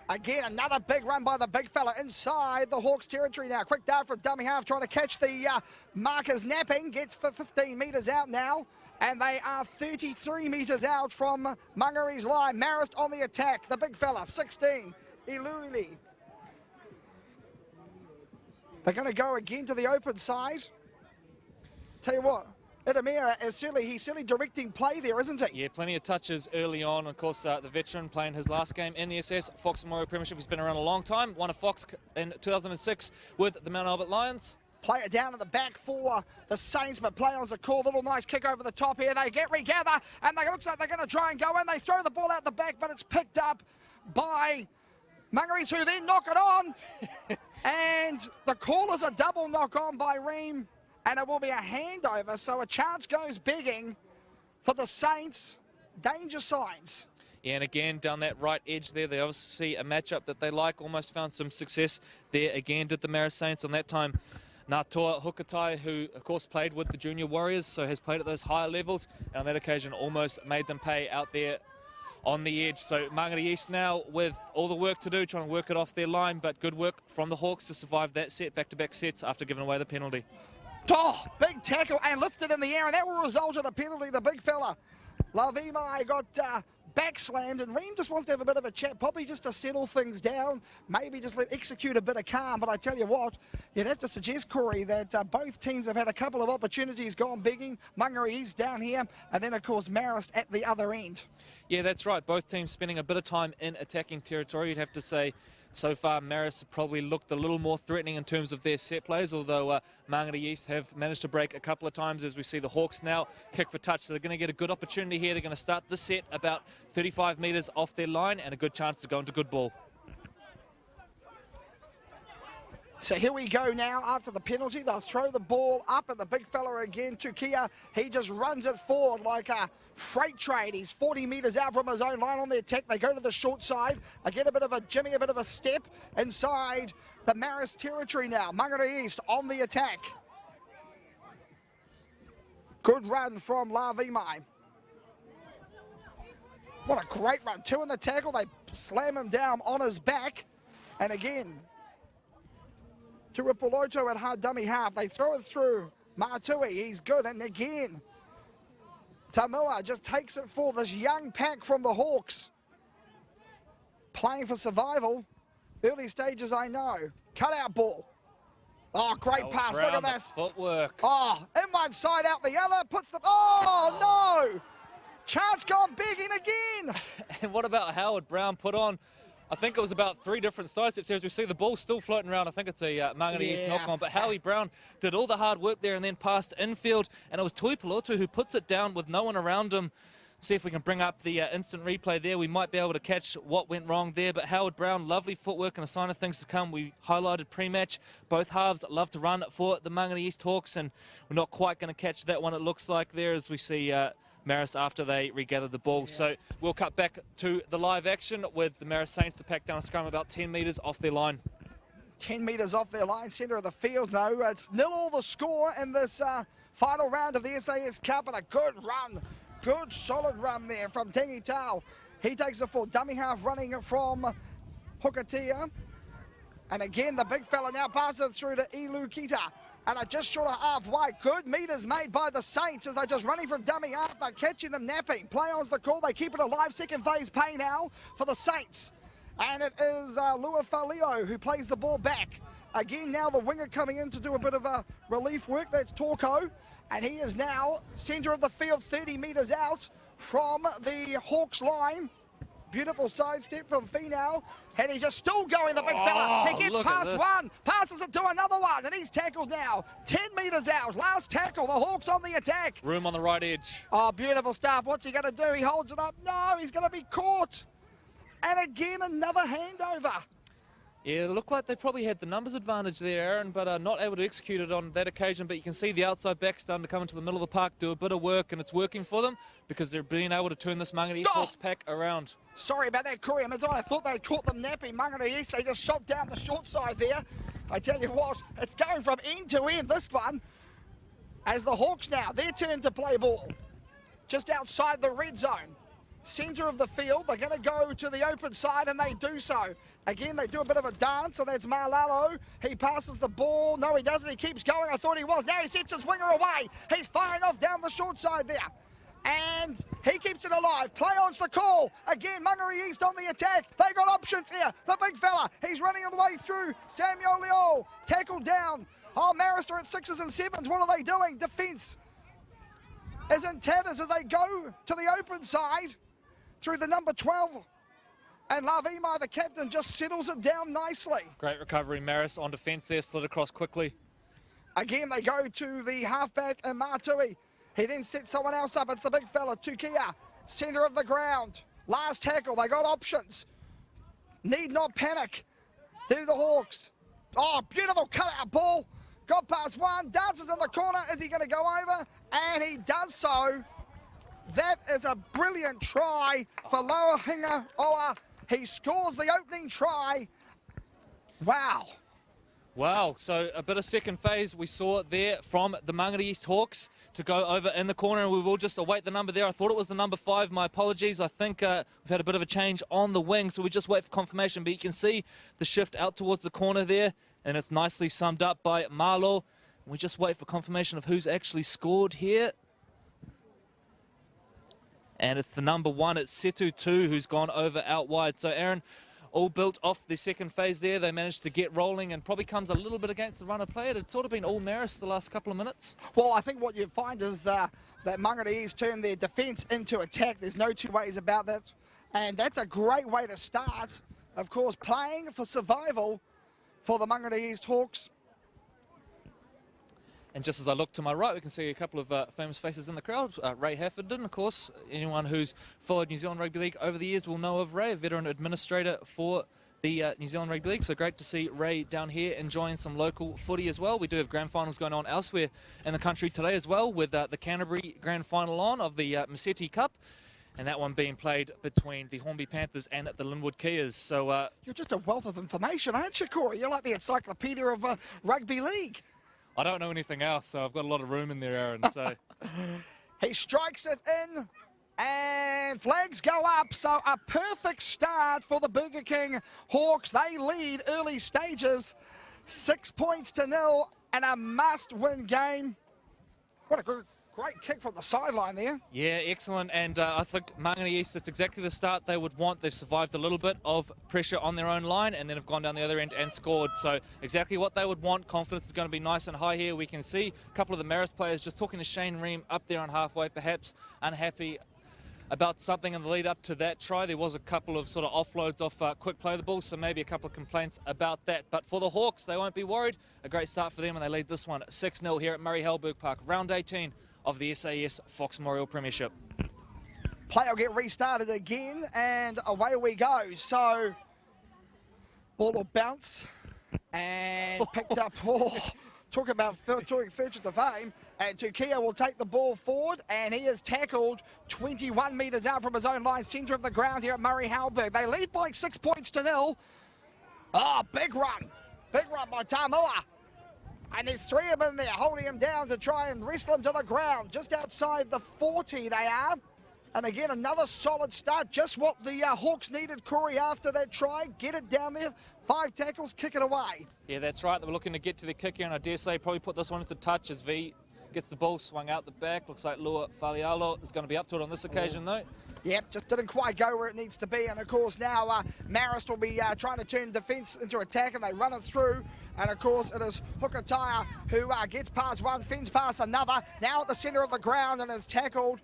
Again, another big run by the big fella inside the Hawks territory now. Quick dart from dummy half, trying to catch the markers napping. Gets for 15 metres out now. And they are 33 metres out from Mangare's line. Marist on the attack. The big fella, 16. Iluli. They're going to go again to the open side. Tell you what, Idamira is certainly directing play there, isn't he? Yeah, plenty of touches early on. Of course, the veteran playing his last game in the SS Fox Memorial Premiership. He's been around a long time. Won a Fox in 2006 with the Mount Albert Lions. Play it down at the back for the Saints, but play on's a call. Little nice kick over the top here. They regather, and it looks like they're going to try and go in. They throw the ball out the back, but it's picked up by Mangere, who then knock it on. And the call is a double knock on by Ream, and it will be a handover. So a chance goes begging for the Saints. Danger signs. Yeah, and again, down that right edge there, they obviously see a matchup that they like. Almost found some success there again, did the Marist Saints on that time. Natoa Hukatai, who of course played with the Junior Warriors, so has played at those higher levels, and on that occasion almost made them pay out there on the edge. So Mangere East now with all the work to do, trying to work it off their line, but good work from the Hawks to survive that set, back-to-back sets after giving away the penalty. Oh, big tackle and lifted in the air, and that will result in a penalty. The big fella, Lavimai, got back slammed, and Reem just wants to have a bit of a chat, probably just to settle things down, maybe just let execute a bit of calm. But I tell you what, you'd have to suggest, Corey, that both teams have had a couple of opportunities gone begging. Mangere East down here, and then, of course, Marist at the other end. Yeah, that's right. Both teams spending a bit of time in attacking territory. You'd have to say so far Marist have probably looked a little more threatening in terms of their set plays, although Mangere East have managed to break a couple of times, as we see the Hawks now kick for touch. So they're going to get a good opportunity here. They're going to start the set about 35 metres off their line and a good chance to go into good ball. So here we go now after the penalty. They'll throw the ball up, and the big fella again, Tukia, he just runs it forward like a freight train. He's 40 metres out from his own line on the attack. They go to the short side. I get a bit of a jimmy, a bit of a step inside the Marist territory now. Mangere East on the attack. Good run from Lavimai. What a great run. Two in the tackle. They slam him down on his back. And again, to Ripoloto at hard dummy half. They throw it through Matui. He's good. And again, Tamua just takes it for this young pack from the Hawks. Playing for survival. Early stages, I know. Cut out ball. Oh, great pass. Look at this. Footwork. Oh, in one side, out the other. Puts the... Oh, no. Chance gone begging again. And what about Howard Brown put on? I think it was about 3 different side steps here. As we see the ball still floating around. I think it's a Mangere East knock on. But Howie Brown did all the hard work there and then passed infield. And it was Tui Pilotu who puts it down with no one around him. See if we can bring up the instant replay there. We might be able to catch what went wrong there. But Howard Brown, lovely footwork and a sign of things to come. We highlighted pre-match. Both halves love to run for the Mangere East Hawks. And we're not quite going to catch that one, it looks like, there, as we see Marist after they regather the ball. So we'll cut back to the live action with the Marist Saints to pack down a scrum about 10 metres off their line. 10 metres off their line, centre of the field. No, it's 0-0 the score in this final round of the SAS Cup, and a good run. Good solid run there from Tengi Tau. He takes it for dummy half, running it from Hukatia. And again, the big fella now passes it through to Ilu Kita. And just short of halfway. Good metres made by the Saints as they're just running from dummy half. They're catching them napping. Play on's the call. They keep it alive. Second phase pay now for the Saints. And it is Lua Falio who plays the ball back. Again, now the winger coming in to do a bit of relief work. That's Torko. And he is now centre of the field, 30 metres out from the Hawks line. Beautiful sidestep from Finau. And he's just still going, the big fella. He gets past one, passes it to another one, and he's tackled now. 10 metres out, last tackle, the Hawks on the attack. Room on the right edge. Oh, beautiful stuff. What's he going to do? He holds it up. No, he's going to be caught. And again, another handover. Yeah, it looked like they probably had the numbers advantage there, Aaron, but not able to execute it on that occasion. But you can see the outside back starting to come into the middle of the park, do a bit of work, and it's working for them because they're being able to turn this Mangere East Hawks pack around. Sorry about that, Corey. I thought they caught them napping. Mangere East, they just shot down the short side there. I tell you what, it's going from end to end, this one. As the Hawks now, their turn to play ball. Just outside the red zone. Centre of the field, they're going to go to the open side, and they do so. Again, they do a bit of a dance, and that's Malalo. He passes the ball. No, he doesn't. He keeps going. I thought he was. Now he sets his winger away. He's firing off down the short side there. And he keeps it alive. Play on's the call. Again, Mangere East on the attack. They got options here. The big fella, he's running all the way through. Samuel Leo, tackled down. Oh, Marist are at 6s and 7s. What are they doing? Defence is in tatters as they go to the open side through the number 12. And Lavimai, the captain, just settles it down nicely. Great recovery, Marist on defence there, slid across quickly. Again, they go to the halfback and Matui. He then sets someone else up. It's the big fella, Tukia, centre of the ground. Last tackle, they got options. Need not panic. Do the Hawks. Oh, beautiful cutout ball. Got past one, dances in the corner. Is he going to go over? And he does so. That is a brilliant try for Loa Hinga Oa. He scores the opening try. Wow. Wow, so a bit of second phase we saw there from the Mangere East Hawks to go over in the corner, and we will just await the number there. I thought it was the number 5, my apologies. I think we've had a bit of a change on the wing, so we just wait for confirmation. But you can see the shift out towards the corner there, and it's nicely summed up by Marlo. We just wait for confirmation of who's actually scored here. And it's the number 1, it's Setu 2, who's gone over out wide. So, Aaron, all built off the second phase there. They managed to get rolling and probably comes a little bit against the run of play. It's sort of been all Marist the last couple of minutes. Well, I think what you find is that Mangere has turned their defence into attack. There's no two ways about that. And that's a great way to start. Of course, playing for survival for the Mangere East Hawks. And just as I look to my right, we can see a couple of famous faces in the crowd. Ray Hafferden, of course. Anyone who's followed New Zealand Rugby League over the years will know of Ray, a veteran administrator for the New Zealand Rugby League. So great to see Ray down here enjoying some local footy as well. We do have grand finals going on elsewhere in the country today as well, with the Canterbury grand final on of the Maseti Cup. And that one being played between the Hornby Panthers and the Linwood Kias. So you're just a wealth of information, aren't you, Corey? You're like the encyclopedia of rugby league. I don't know anything else, so I've got a lot of room in there, Aaron. So he strikes it in, and flags go up. So a perfect start for the Burger King Hawks. They lead early stages, 6 points to 0, and a must-win game. What a great kick from the sideline there. Yeah, excellent. And I think Mangere East, it's exactly the start they would want. They've survived a little bit of pressure on their own line and then have gone down the other end and scored. So exactly what they would want. Confidence is going to be nice and high here. We can see a couple of the Marist players just talking to Shane Ream up there on halfway, perhaps unhappy about something in the lead up to that try. There was a couple of sort of offloads off quick play the ball, so maybe a couple of complaints about that. But for the Hawks, they won't be worried. A great start for them, and they lead this one 6-0 here at Murray Halberg Park, round 18 of the SAS Fox Memorial Premiership. Play will get restarted again, and away we go. So, ball will bounce, and picked up, talk about features of fame, and Tukia will take the ball forward, and he is tackled 21 metres out from his own line, centre of the ground here at Murray Halberg. They lead by 6 points to 0. Oh, big run by Tamua. And there's 3 of them in there holding him down to try and wrestle him to the ground. Just outside the 40 they are. And again, another solid start. Just what the Hawks needed, Corey, after that try. Get it down there. 5 tackles, kick it away. Yeah, that's right. They were looking to get to the kick here, and I dare say probably put this one into touch as V gets the ball swung out the back. Looks like Lua Falialo is going to be up to it on this occasion, though. Yep, just didn't quite go where it needs to be. And, of course, now Marist will be trying to turn defence into attack, and they run it through. And, of course, it is Hukataya who gets past one, fends past another. Now at the centre of the ground and is tackled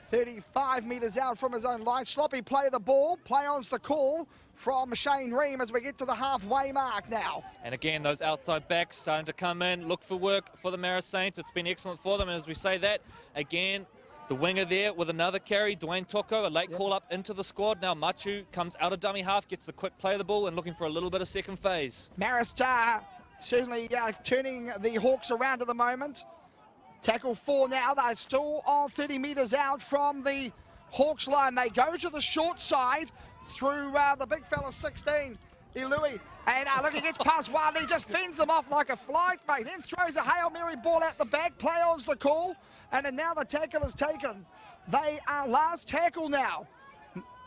35 metres out from his own line. Sloppy play the ball. Play-on's the call from Shane Ream as we get to the halfway mark now. And again, those outside backs starting to come in, look for work for the Marist Saints. It's been excellent for them. And as we say that, again, the winger there with another carry, Dwayne Toko, a late call up into the squad. Now Machu comes out of dummy half, gets the quick play of the ball and looking for a little bit of second phase. Marist certainly turning the Hawks around at the moment. Tackle 4 now. They're still on 30 metres out from the Hawks line. They go to the short side through the big fella 16, Ilui. And look, he gets past one. He just fends them off like a fly, mate. Then throws a Hail Mary ball out the back. Play-on's the call. And then now the tackle is taken. They are last tackle now.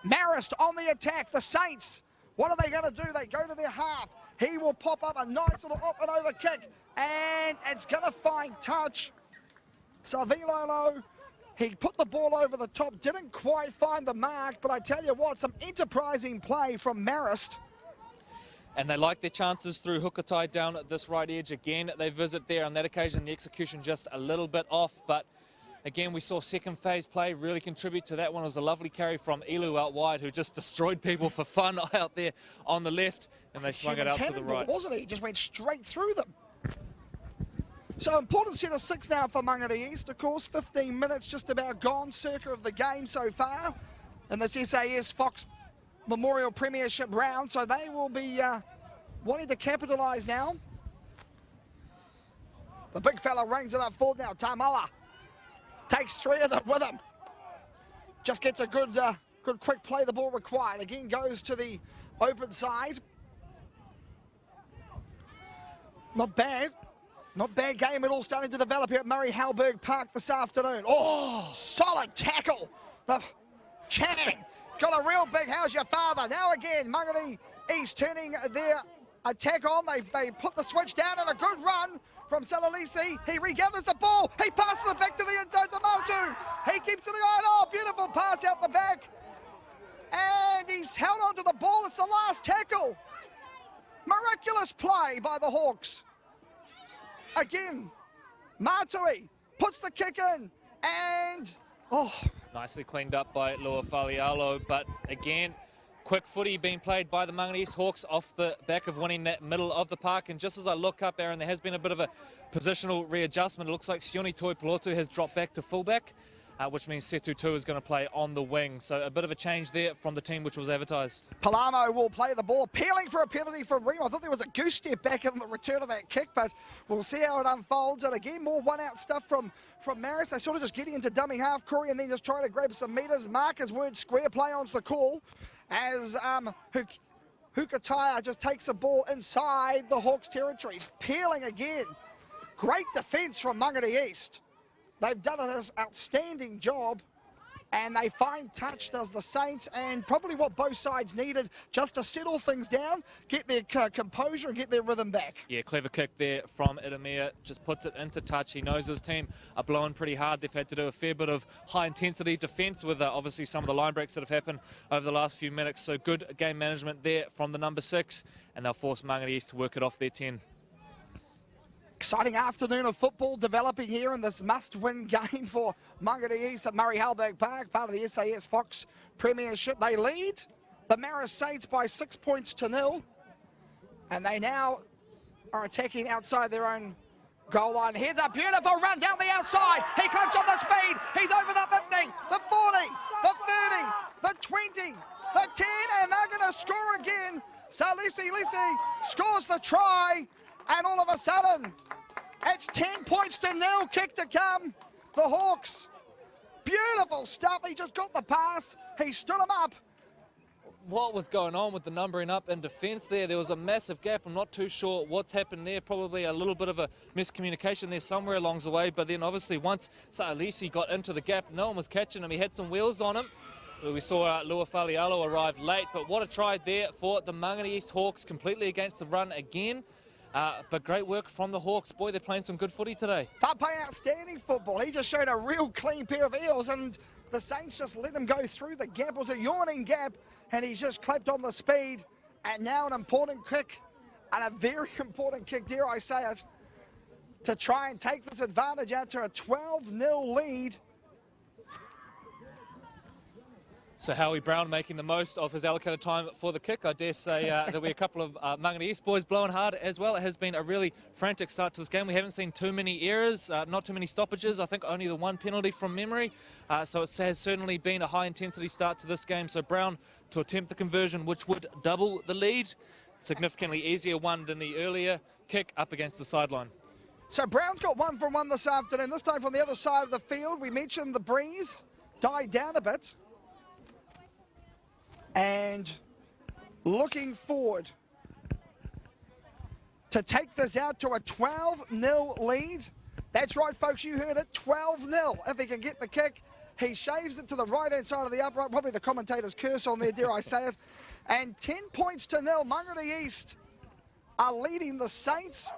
Marist on the attack. The Saints, what are they going to do? They go to their half. He will pop up a nice little up and over kick. And it's going to find touch. Savilolo, he put the ball over the top. Didn't quite find the mark. But I tell you what, some enterprising play from Marist. And they like their chances through Hukatai down at this right edge. Again, they visit there. On that occasion, the execution just a little bit off. But again, we saw second phase play really contribute to that one. It was a lovely carry from Ilu out wide, who just destroyed people for fun out there on the left. And they swung it out to the right. Wasn't he? He just went straight through them. So important set of 6 now for Mangere East. Of course, 15 minutes just about gone, circa of the game so far. And this SAS Fox Memorial Premiership round, so they will be wanting to capitalise now. The big fella rings it up forward now. Tamoa takes 3 of them with him. Just gets a good quick play the ball required. Again goes to the open side. Not bad. Not bad game at all starting to develop here at Murray Halberg Park this afternoon. Oh, solid tackle. The Chang got a real big how's your father. Now again, Mangere East turning their attack on. They put the switch down and a good run from Salalisi. He regathers the ball. He passes it back to the end zone to Motu. He keeps it on. Oh, beautiful pass out the back. And he's held onto the ball. It's the last tackle. Miraculous play by the Hawks. Again, Matui puts the kick in. And, oh. Nicely cleaned up by Lua Falialo, but again, quick footy being played by the Mangere East Hawks off the back of winning that middle of the park. And just as I look up, Aaron, there has been a bit of a positional readjustment. It looks like Sione Toipulotu has dropped back to fullback, which means Setu Tu is going to play on the wing. So a bit of a change there from the team which was advertised. Palamo will play the ball, peeling for a penalty from Reem. I thought there was a goose step back in the return of that kick, but we'll see how it unfolds. And again, more one-out stuff from Marist. They sort of just getting into dummy half, Corey, and then just trying to grab some metres. Marcus Word square play on's the call as Hukataya just takes the ball inside the Hawks' territory. Peeling again. Great defence from Mangere East. They've done an outstanding job, and they find touch, does the Saints, and probably what both sides needed just to settle things down, get their composure and get their rhythm back. Yeah, clever kick there from Idemir, just puts it into touch. He knows his team are blowing pretty hard. They've had to do a fair bit of high-intensity defence with obviously some of the line breaks that have happened over the last few minutes. So good game management there from the number 6, and they'll force Mangere East to work it off their 10. Exciting afternoon of football developing here in this must-win game for Mangere East at Murray Halberg Park, part of the SAS Fox Premiership. They lead the Marist Saints by 6 points to 0, and they now are attacking outside their own goal line. Here's a beautiful run down the outside. He climbs on the speed. He's over the 50, the 40, the 30, the 20, the 10, and they're going to score again. So Lisi scores the try. And all of a sudden, it's 10 points to 0, kick to come. The Hawks, beautiful stuff. He just got the pass. He stood him up. What was going on with the numbering up in defence there? There was a massive gap. I'm not too sure what's happened there. Probably a little bit of a miscommunication there somewhere along the way. But then obviously once Sa'alisi got into the gap, no one was catching him. He had some wheels on him. We saw Lua Falialo arrive late. But what a try there for the Mangere East Hawks, completely against the run again. But great work from the Hawks. Boy, they're playing some good footy today. They're playing outstanding football. He just showed a real clean pair of eels, and the Saints just let him go through the gap. It was a yawning gap, and he's just clapped on the speed. And now an important kick, and a very important kick, dare I say it, to try and take this advantage out to a 12-0 lead. So Howie Brown making the most of his allocated time for the kick. I dare say there'll be a couple of Mangere East boys blowing hard as well. It has been a really frantic start to this game. We haven't seen too many errors, not too many stoppages. I think only the one penalty from memory. So it has certainly been a high-intensity start to this game. So Brown to attempt the conversion, which would double the lead. Significantly easier one than the earlier kick up against the sideline. So Brown's got 1 from 1 this afternoon, this time from the other side of the field. We mentioned the breeze died down a bit. And looking forward to take this out to a 12-0 lead. That's right, folks, you heard it, 12-0. If he can get the kick, he shaves it to the right-hand side of the upright. Probably the commentator's curse on there, dare I say it. And 10 points to 0. Mangere East are leading the Saints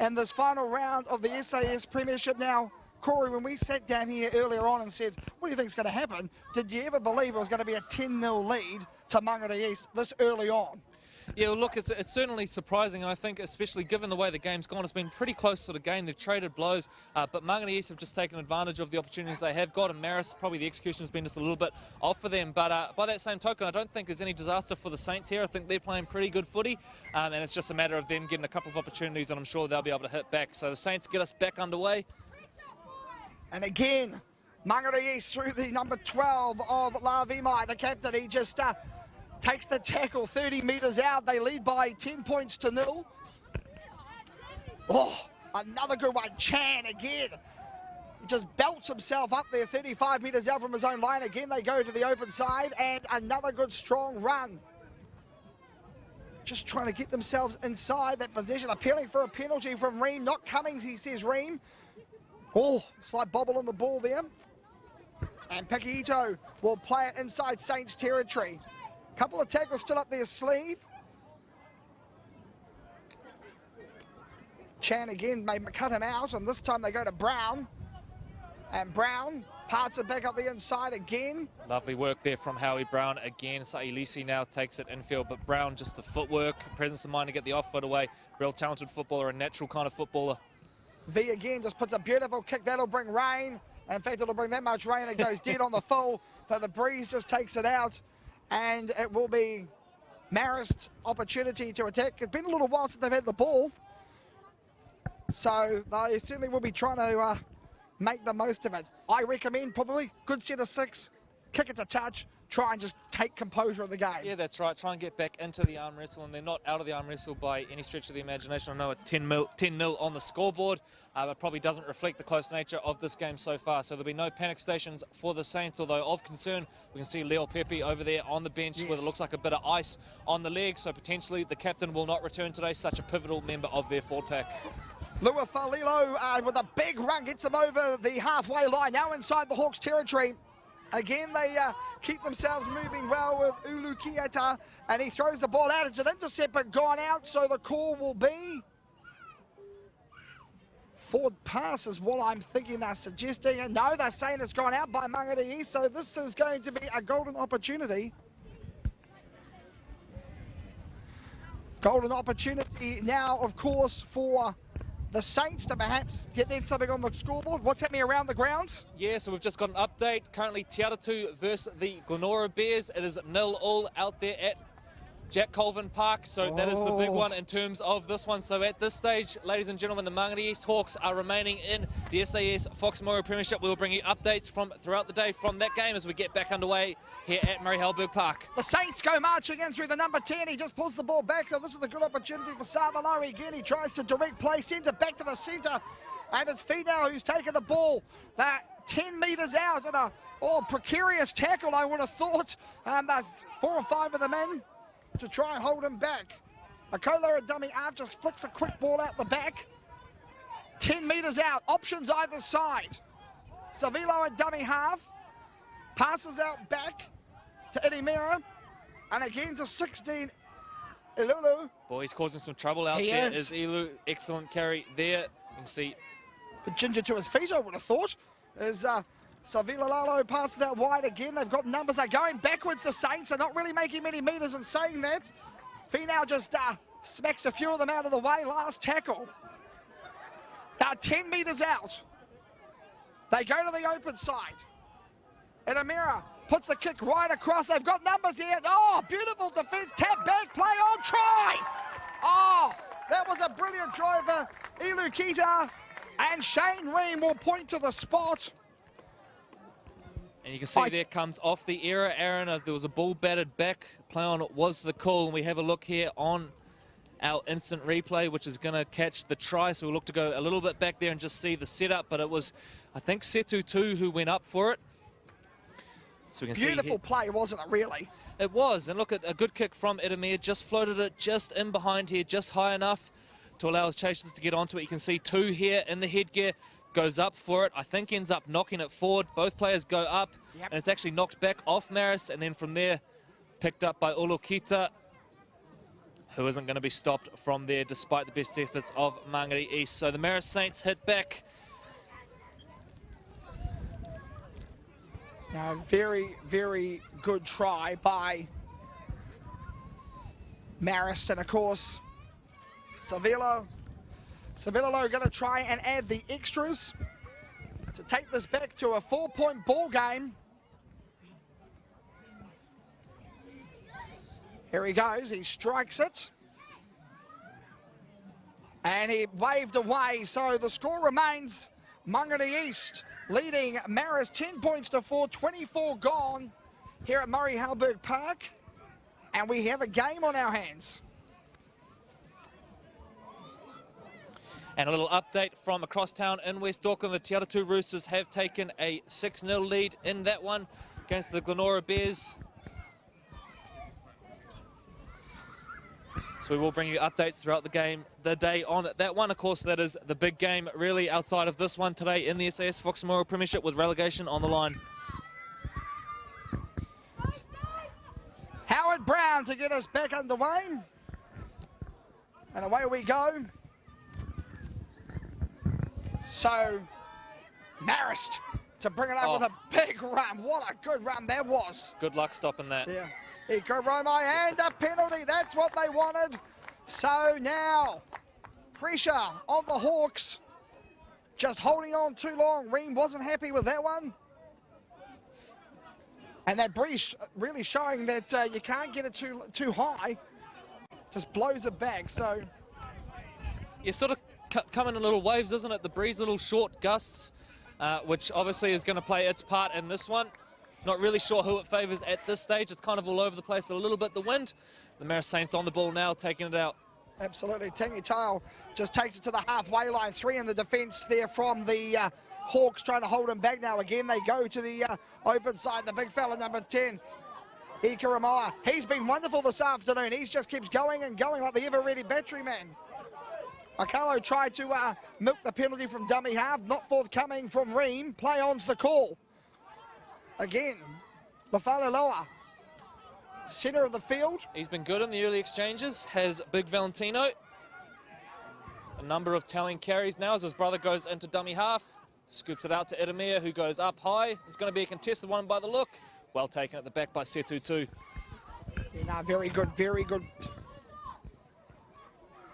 in this final round of the SAS Premiership. Now, Corey, when we sat down here earlier on and said, what do you think is going to happen? Did you ever believe it was going to be a 10-0 lead to Mangere East this early on? Yeah, well, look, it's certainly surprising, and I think especially given the way the game's gone, it's been pretty close to the game. They've traded blows, but Mangere East have just taken advantage of the opportunities they have got, and Marist, probably the execution has been just a little bit off for them. But by that same token, I don't think there's any disaster for the Saints here. I think they're playing pretty good footy, and it's just a matter of them getting a couple of opportunities, and I'm sure they'll be able to hit back. So the Saints get us back underway. And again, Mangere East through the number 12 of Lavimai, the captain. He just takes the tackle 30 metres out. They lead by 10 points to 0. Oh, another good one. Chan again. He just belts himself up there 35 metres out from his own line. Again, they go to the open side, and another good strong run. Just trying to get themselves inside that position. Appealing for a penalty from Reem. Not Cummings, he says, Reem. Oh, slight bobble on the ball there. And Paquito will play it inside Saints territory. Couple of tackles still up their sleeve. Chan again, may cut him out, and this time they go to Brown. And Brown parts it back up the inside again. Lovely work there from Howie Brown again. Sailisi now takes it infield, but Brown just the footwork, presence of mind to get the off foot away. Real talented footballer, a natural kind of footballer. V again just puts a beautiful kick. That'll bring rain. In fact, it'll bring that much rain. It goes dead on the full. So the breeze just takes it out. And it will be Marist opportunity to attack. It's been a little while since they've had the ball. So they certainly will be trying to make the most of it. I recommend probably good set of 6, kick it to touch, try and just take composure of the game. Yeah, that's right. Try and get back into the arm wrestle, and they're not out of the arm wrestle by any stretch of the imagination. I know it's 10-0 on the scoreboard, but probably doesn't reflect the close nature of this game so far. So there'll be no panic stations for the Saints, although of concern, we can see Leo Pepe over there on the bench with it looks like a bit of ice on the leg, so potentially the captain will not return today, such a pivotal member of their forward pack. Lua Falilo with a big run gets him over the halfway line, now inside the Hawks territory. Again, they keep themselves moving well with Ulu Kieta, and he throws the ball out. It's an intercept, but gone out, so the call will be forward pass is what I'm thinking they're suggesting. And no, they're saying it's gone out by Mangere East, so this is going to be a golden opportunity. Golden opportunity now, of course, for the Saints to perhaps get then something on the scoreboard. What's happening around the grounds? Yeah, so we've just got an update. Currently, Te Aratu versus the Glenora Bears. It is 0-0 out there at Jack Colvin Park, so that is the big one in terms of this one. So at this stage, ladies and gentlemen, the Mangere East Hawks are remaining in the SAS Fox Memorial Premiership. We will bring you updates from throughout the day from that game as we get back underway here at Murray Halberg Park. The Saints go marching in through the number 10. He just pulls the ball back, so this is a good opportunity for Savalari again. He tries to direct play centre back to the centre, and it's Finau who's taken the ball. That 10 metres out and a precarious tackle, I would have thought. There's 4 or 5 of them in to try and hold him back. Akola, a dummy half, just flicks a quick ball out the back. 10 metres out, options either side. Savilo, a dummy half, passes out back to Edimira, and again to 16, Ilulu. Boy, he's causing some trouble out there. Is Ilu. Excellent carry there. You can see. But Ginger to his feet, I would have thought. Is Savila Lalo passes out wide again. They've got numbers. They're going backwards. The Saints are not really making many metres, and saying that, Finau just smacks a few of them out of the way. Last tackle. Now 10 metres out. They go to the open side. And Amira puts the kick right across. They've got numbers here. Oh, beautiful defence. Tap back, play on, try. Oh, that was a brilliant driver. Ilu Kita and Shane Ream will point to the spot. And you can see there comes off the error, Aaron. There was a ball batted back. Play on was the call. And we have a look here on our instant replay, which is going to catch the try. So we'll look to go a little bit back there and just see the setup. But it was, I think, Setu 2 who went up for it. So we can beautiful play, wasn't it, really? It was. And look at a good kick from Edemir. Just floated it just in behind here, just high enough to allow his chasers to get onto it. You can see 2 here in the headgear. Goes up for it, I think ends up knocking it forward. Both players go up, and it's actually knocked back off Marist, and then from there, picked up by Ulukita, who isn't going to be stopped from there despite the best efforts of Mangere East. So the Marist Saints hit back. Now, very, very good try by Marist, and of course, Savilo going to try and add the extras to take this back to a 4-point ball game. Here he goes, he strikes it. And he waved away, so the score remains Mangere East leading Marist 10 points to 4, 24 gone here at Murray Halberg Park. And we have a game on our hands. And a little update from across town in West Auckland. The Te Aratu Roosters have taken a 6-0 lead in that one against the Glenora Bears. So we will bring you updates throughout the day on that one. Of course, that is the big game really outside of this one today in the SAS Fox Memorial Premiership with relegation on the line. Howard Brown to get us back underway. And away we go. So, Marist to bring it up with a big run. What a good run that was. Good luck stopping that. Yeah. Iko Romai and a penalty. That's what they wanted. So now, pressure on the Hawks. Just holding on too long. Ream wasn't happy with that one. And that breeze really showing that you can't get it too high. Just blows it back. So You sort of come in little waves, isn't it? The breeze, little short gusts, which obviously is going to play its part in this one. Not really sure who it favours at this stage. It's kind of all over the place a little bit, the wind. The Marist Saints on the ball now, taking it out. absolutely. Tangi Tile just takes it to the halfway line. 3 in the defence there from the Hawks, trying to hold him back now. Again, they go to the open side. The big fella, number 10, Ika Ramaya. He's been wonderful this afternoon. He just keeps going and going like the ever-ready battery man. Akalo tried to milk the penalty from dummy half. Not forthcoming from Ream. Play on's the call. Again, Lafalaloa, centre of the field. He's been good in the early exchanges. Has Big Valentino. A number of telling carries now as his brother goes into dummy half. Scoops it out to Edamir, who goes up high. It's going to be a contested one by the look. Well taken at the back by Setu too. Yeah, no, very good, very good.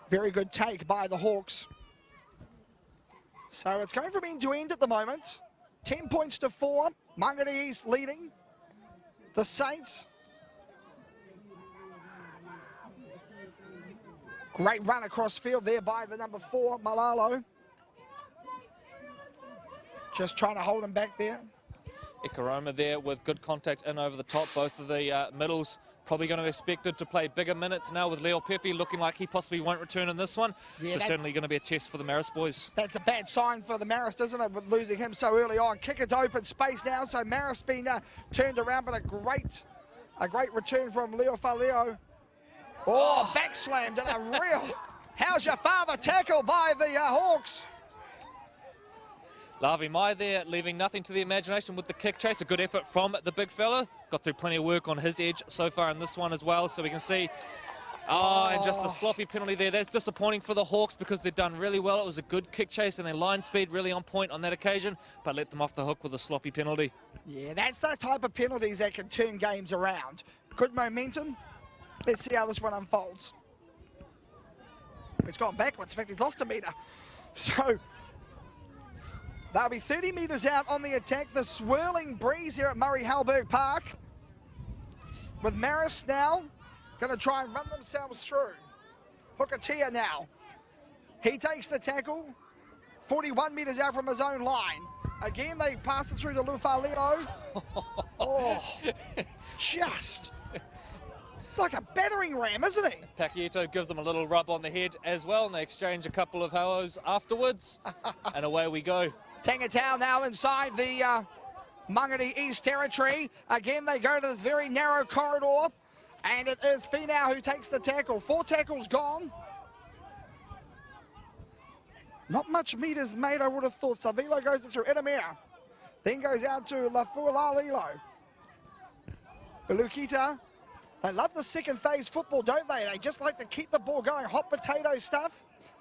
Very good take by the Hawks. So it's going from end to end at the moment. 10 points to 4. Mangere East leading the Saints. Great run across field there by the number 4, Malalo. Just trying to hold him back there. Ikaroma there with good contact in over the top. Both of the middles probably going to be expected to play bigger minutes now, with Leo Pepe looking like he possibly won't return in this one. Yeah, so certainly going to be a test for the Marist boys. That's a bad sign for the Marist, isn't it, with losing him so early on. Kick it to open space now, so Marist being turned around, but a great return from Leo Faleo. Oh, back slammed and a real how's your father tackle by the Hawks. Lavi Mai there, leaving nothing to the imagination with the kick chase. A good effort from the big fella. Got through plenty of work on his edge so far in this one as well. So we can see, and just a sloppy penalty there. That's disappointing for the Hawks because they've done really well. It was a good kick chase and their line speed really on point on that occasion, but let them off the hook with a sloppy penalty. Yeah, that's the type of penalties that can turn games around. Good momentum. Let's see how this one unfolds. It's gone backwards. In fact, he's lost a metre. So they'll be 30 metres out on the attack. The swirling breeze here at Halberg Park. With Marist now going to try and run themselves through. Hukatia now. He takes the tackle. 41 metres out from his own line. Again, they pass it through to Lufaleo. Oh, just like a battering ram, isn't he? Paquito gives them a little rub on the head as well, and they exchange a couple of hellos afterwards. And away we go. Tangatau now inside the Mangere East territory. Again, they go to this very narrow corridor, and it is Finau who takes the tackle. 4 tackles gone. Not much meters made, I would have thought. Savilo goes through Edamir. Then goes out to Lafualalilo. Lukita. They love the second phase football, don't they? They just like to keep the ball going. Hot potato stuff.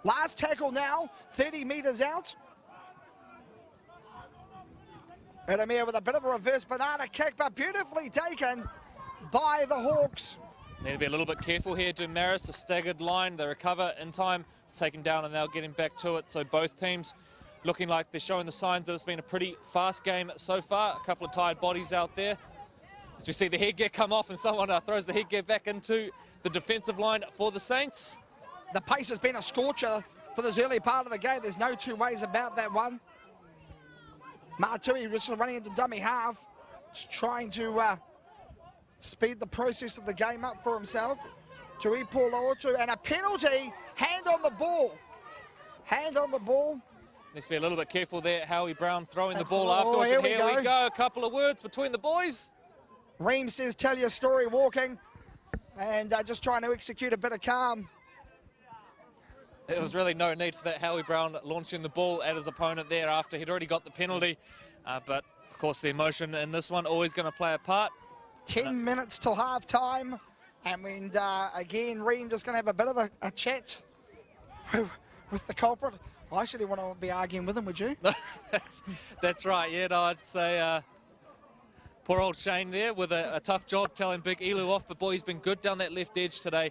Last tackle now, 30 metres out. Edamir with a bit of a reverse banana kick, but beautifully taken by the Hawks. Need to be a little bit careful here to Marist. A staggered line. They recover in time, take him down, and now getting back to it. So both teams looking like they're showing the signs that it's been a pretty fast game so far. A couple of tired bodies out there. As we see the headgear come off and someone throws the headgear back into the defensive line for the Saints. The pace has been a scorcher for this early part of the game. There's no two ways about that one. Matui just running into dummy half, just trying to speed the process of the game up for himself. Tui Paulotu, and a penalty, hand on the ball. Hand on the ball. Needs to be a little bit careful there. Howie Brown throwing the ball Absolutely. afterwards. Here And we go. A couple of words between the boys. Ream says, tell your story walking, and just trying to execute a bit of calm. There was really no need for that Howie Brown launching the ball at his opponent there after he'd already got the penalty. But, of course, the emotion in this one always going to play a part. 10 minutes till half-time. And again, Ream just going to have a bit of a chat with the culprit. I certainly want to be arguing with him, would you? That's right, yeah, no, I'd say poor old Shane there with a tough job telling Big Elu off, but boy, he's been good down that left edge today.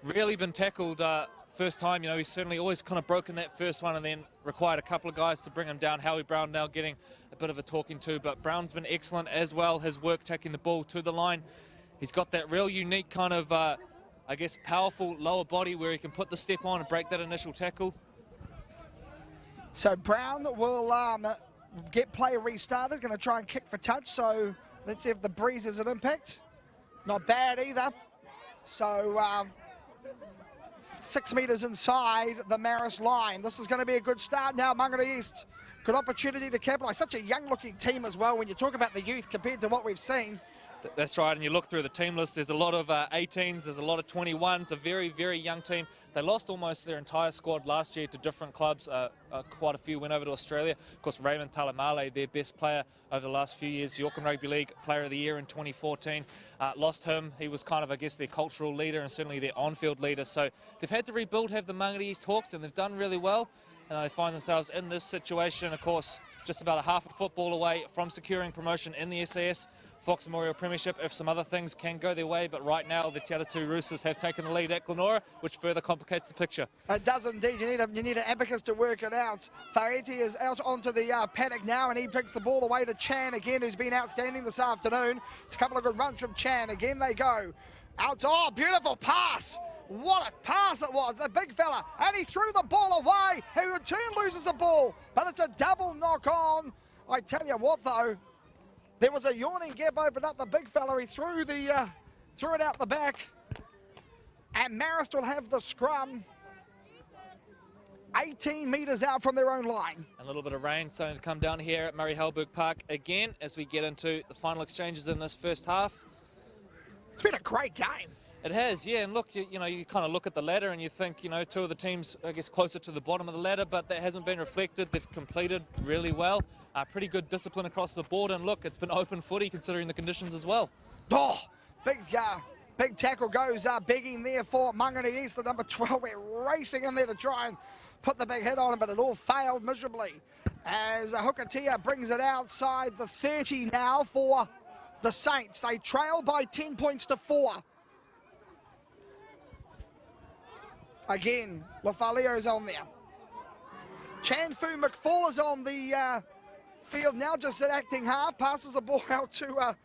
Really been tackled first time, you know, he's certainly always kind of broken that first one and then required a couple of guys to bring him down. Howie Brown now getting a bit of a talking to, but Brown's been excellent as well, his work taking the ball to the line. He's got that real unique kind of, I guess, powerful lower body where he can put the step on and break that initial tackle. So Brown will get play restarted, going to try and kick for touch, so let's see if the breeze has an impact. Not bad either. So 6 metres inside the Marist line. This is going to be a good start now. Mangere East, good opportunity to capitalise. Such a young-looking team as well when you talk about the youth compared to what we've seen. That's right, and you look through the team list, there's a lot of 18s, there's a lot of 21s, a very, very young team. They lost almost their entire squad last year to different clubs. Quite a few went over to Australia. Of course, Raymond Talamale, their best player over the last few years, the Auckland Rugby League Player of the Year in 2014. Lost him. He was kind of, I guess, their cultural leader and certainly their on-field leader. So they've had to rebuild, have the Mangere East Hawks, and they've done really well. And they find themselves in this situation, of course, just about a half a football away from securing promotion in the SAS Fox Memorial Premiership if some other things can go their way, but right now the Te Atatu Roosters have taken the lead at Glenora, which further complicates the picture. It does indeed. You need an abacus to work it out. Parity is out onto the paddock now, and he picks the ball away to Chan again, who's been outstanding this afternoon. It's a couple of good runs from Chan. Again they go. Out, oh, beautiful pass. What a pass it was, the big fella. And he threw the ball away. He in turn loses the ball, but it's a double knock on. I tell you what though, there was a yawning gap opened up. The big fella, he threw it out the back. And Marist will have the scrum 18 metres out from their own line. A little bit of rain starting to come down here at Murray Halberg Park again as we get into the final exchanges in this first half. It's been a great game. It has, yeah, and look, you know, you kind of look at the ladder and you think, you know, two of the teams, I guess, closer to the bottom of the ladder, but that hasn't been reflected. They've completed really well. Pretty good discipline across the board, and look, it's been open footy considering the conditions as well. Oh, big tackle goes begging there for Mangere East, the number 12. We're racing in there to try and put the big hit on him, but it all failed miserably. As Hukatia brings it outside the 30 now for the Saints. They trail by 10 points to 4. Again, Lafalio's on there. Chanfu McFall is on the field now, just acting half, passes the ball out to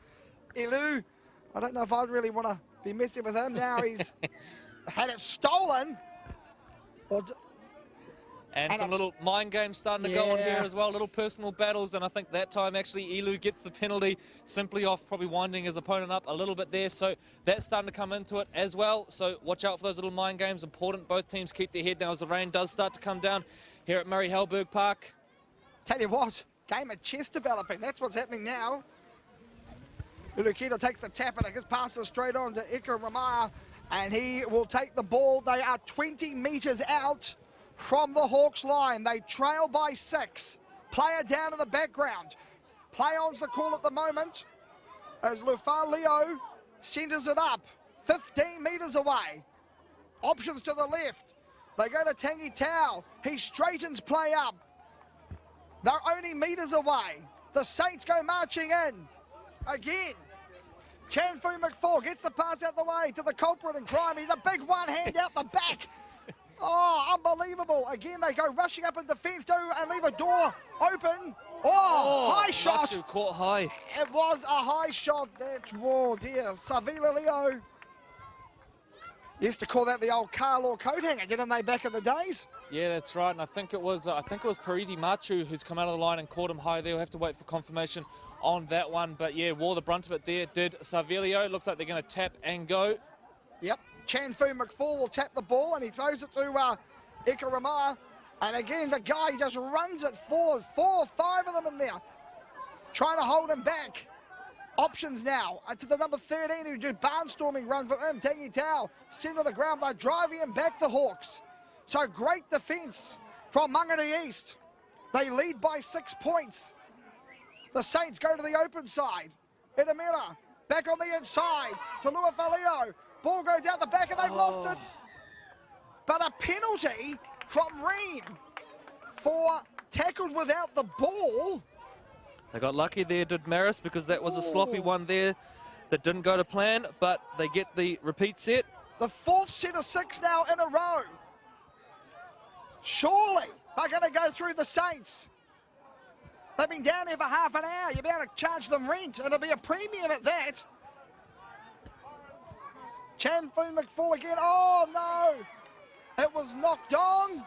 Elu. I don't know if I'd really want to be messing with him. Now he's had it stolen. And some little mind games starting to go on here as well, little personal battles, and I think that time actually Elu gets the penalty simply off probably winding his opponent up a little bit there, so that's starting to come into it as well, so watch out for those little mind games, important both teams keep their head now as the rain does start to come down here at Murray Halberg Park. Tell you what, game of chess developing, that's what's happening now. Ulukita takes the tap and it gets passes straight on to Ika Ramaya, and he will take the ball. They are 20 metres out from the Hawks line. They trail by 6. Player down in the background. Play-on's the call at the moment as Lufalio centres it up 15 metres away. Options to the left. They go to Tangi Tau. He straightens play up. They're only metres away. The Saints go marching in. Again. Chanfu McFall gets the pass out the way to the culprit and crime. He's a big one hand out the back. Oh, unbelievable. Again, they go rushing up in defence and leave a door open. Oh, high shot. Machu caught high. It was a high shot. Oh, dear. Savila Leo. Used to call that the old Carlaw coat hanger, didn't they, back in the days? Yeah, that's right. And I think it was Parity Machu who's come out of the line and caught him high. They'll have to wait for confirmation on that one. But, yeah, wore the brunt of it there, did Savilio. Looks like they're going to tap and go. Yep. Chanfu McFall will tap the ball and he throws it to Ika Ramaya. And again, the guy just runs it forward. 4 or 5 of them in there. Trying to hold him back. Options now to the number 13 who do barnstorming run for him. Tangi Tau, centre of the ground. They're driving him back, the Hawks. So great defence from Mangere East. They lead by 6 points. The Saints go to the open side. Edamira back on the inside to Luafalio. Ball goes out the back and they've lost it. But a penalty from Ream. for tackled without the ball. They got lucky there, did Marist, because that was a sloppy one there that didn't go to plan, but they get the repeat set. The 4th set of 6 now in a row. Surely they're going to go through the Saints. They've been down here for half an hour. You'll be able to charge them rent. It'll be a premium at that. Chanfoon McFall again. Oh, no. It was knocked on.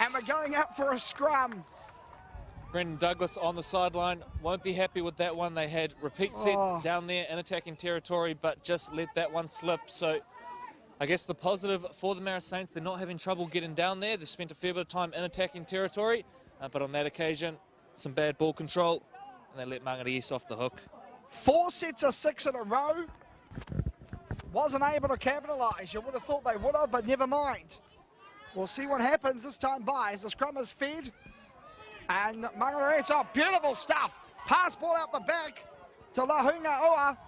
And we're going up for a scrum. Brendan Douglas on the sideline won't be happy with that one. They had repeat sets down there in attacking territory, but just let that one slip. So I guess the positive for the Marist Saints, they're not having trouble getting down there. They've spent a fair bit of time in attacking territory, but on that occasion, some bad ball control, and they let Mangere East off the hook. 4 sets of 6 in a row. Wasn't able to capitalise. You would have thought they would have, but never mind. We'll see what happens this time by as the scrum is fed. And Mangere, oh, beautiful stuff. Pass ball out the back to Lahunga Oa,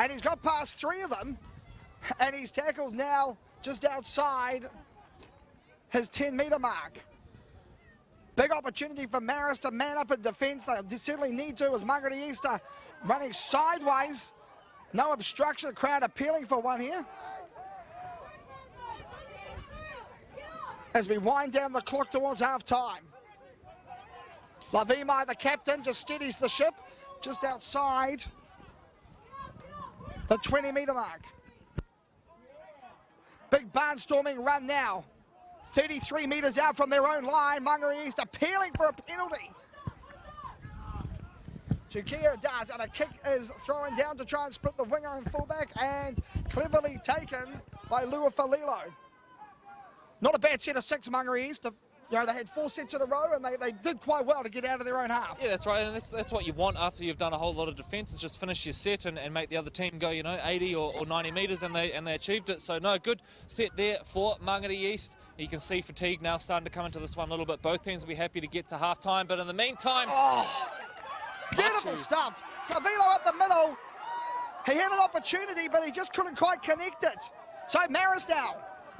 and he's got past 3 of them, and he's tackled now just outside his 10-metre mark. Big opportunity for Marist to man up in defence. They certainly need to, as Mangere East are running sideways. No obstruction, the crowd appealing for one here. As we wind down the clock towards half-time. Lavimai, the captain, just steadies the ship just outside the 20-metre mark. Big barnstorming run now. 33 metres out from their own line. Mangere East appealing for a penalty. Tukia does, and a kick is thrown down to try and split the winger and fullback, and cleverly taken by Lua Falilo. Not a bad set of 6, Mangere East. You know, they had 4 sets in a row, and they did quite well to get out of their own half. Yeah, that's right, and that's what you want after you've done a whole lot of defence, is just finish your set and make the other team go, you know, 80 or 90 metres, and they achieved it. So, no, good set there for Mangere East. You can see fatigue now starting to come into this one a little bit. Both teams will be happy to get to half-time, but in the meantime... Oh, beautiful stuff. Savilo at the middle. He had an opportunity, but he just couldn't quite connect it. So, Marist now,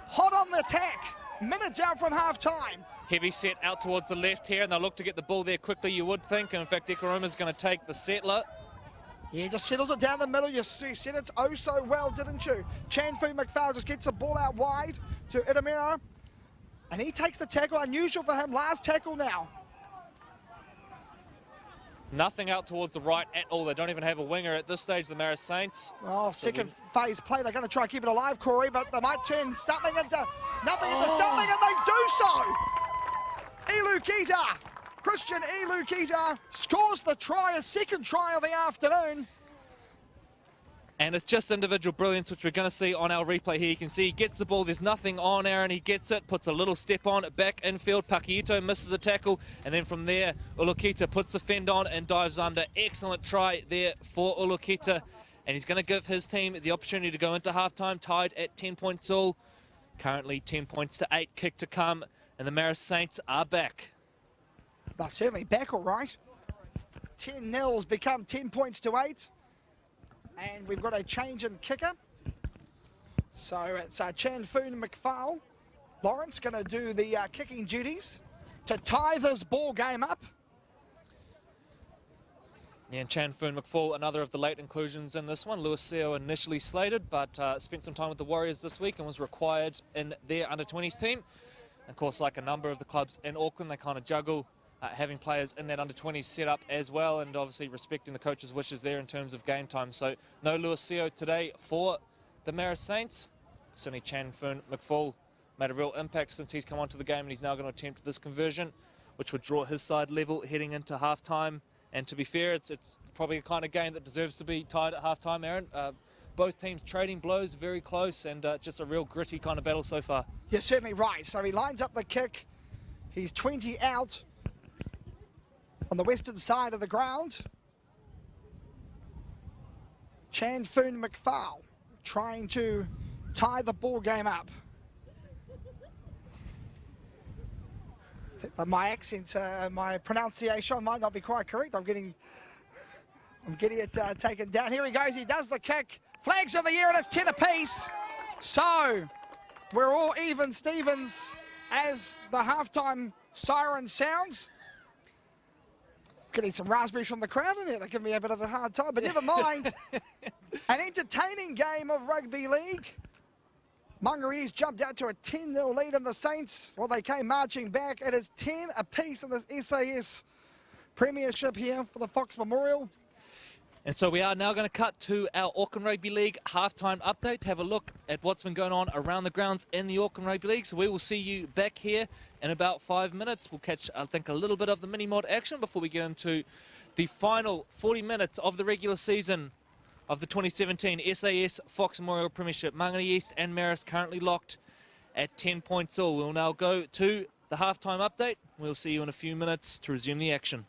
hot on the attack. Minutes out from half-time. Heavy set out towards the left here, and they'll look to get the ball there quickly, you would think. And in fact, Ekaruma's going to take the settler. Yeah, just settles it down the middle. You said it oh so well, didn't you? Chanfu McFarlane just gets the ball out wide to Itamira. And he takes the tackle. Unusual for him. Last tackle now. Nothing out towards the right at all. They don't even have a winger at this stage, the Marist Saints. Oh, second phase play. They're going to try and keep it alive, Corey, but they might turn something into nothing into something, and they do so. Ilukita, Christian Ilukita scores the try, a second try of the afternoon. And it's just individual brilliance, which we're going to see on our replay here. You can see he gets the ball. There's nothing on Aaron. He gets it, puts a little step on, back infield. Pakiito misses a tackle. And then from there, Ulukita puts the fend on and dives under. Excellent try there for Ulukita. And he's going to give his team the opportunity to go into halftime tied at 10 points all. Currently 10 points to 8. Kick to come. And the Marist Saints are back. They're certainly back, all right. 10-0's become 10 points to 8. And we've got a change in kicker. So it's Chanfoon McFarlane. Lawrence going to do the kicking duties to tie this ball game up. Yeah, and Chanfoon McFall, another of the late inclusions in this one. Luisio initially slated, but spent some time with the Warriors this week and was required in their under-20s team. Of course, like a number of the clubs in Auckland, they kind of juggle having players in that under-20s set up as well, and obviously respecting the coach's wishes there in terms of game time. So no Luisio today for the Marist Saints. Certainly Chanfoon McFall made a real impact since he's come onto the game, and he's now going to attempt this conversion, which would draw his side level heading into halftime. And to be fair, it's probably the kind of game that deserves to be tied at halftime, Aaron. Both teams trading blows, very close, and just a real gritty kind of battle so far. You're certainly right. So he lines up the kick. He's 20 out on the western side of the ground. Chanfoon McFarlane trying to tie the ball game up. I think that my accent, my pronunciation might not be quite correct. I'm getting it taken down. Here he goes. He does the kick. Flags in the air, and it's 10 apiece. So we're all even Stevens as the halftime Siren sounds. Getting some raspberries from the crowd in there. They give me a bit of a hard time, but never mind. An entertaining game of rugby league. Mangere's jumped out to a 10-0 lead in the Saints. Well, they came marching back. It is 10 apiece in this SAS Premiership here for the Fox Memorial. And so we are now going to cut to our Auckland Rugby League halftime update to have a look at what's been going on around the grounds in the Auckland Rugby League. So we will see you back here in about 5 minutes. We'll catch, I think, a little bit of the mini-mod action before we get into the final 40 minutes of the regular season of the 2017 SAS Fox Memorial Premiership. Mangere East and Marist currently locked at 10 points all. We'll now go to the halftime update. We'll see you in a few minutes to resume the action.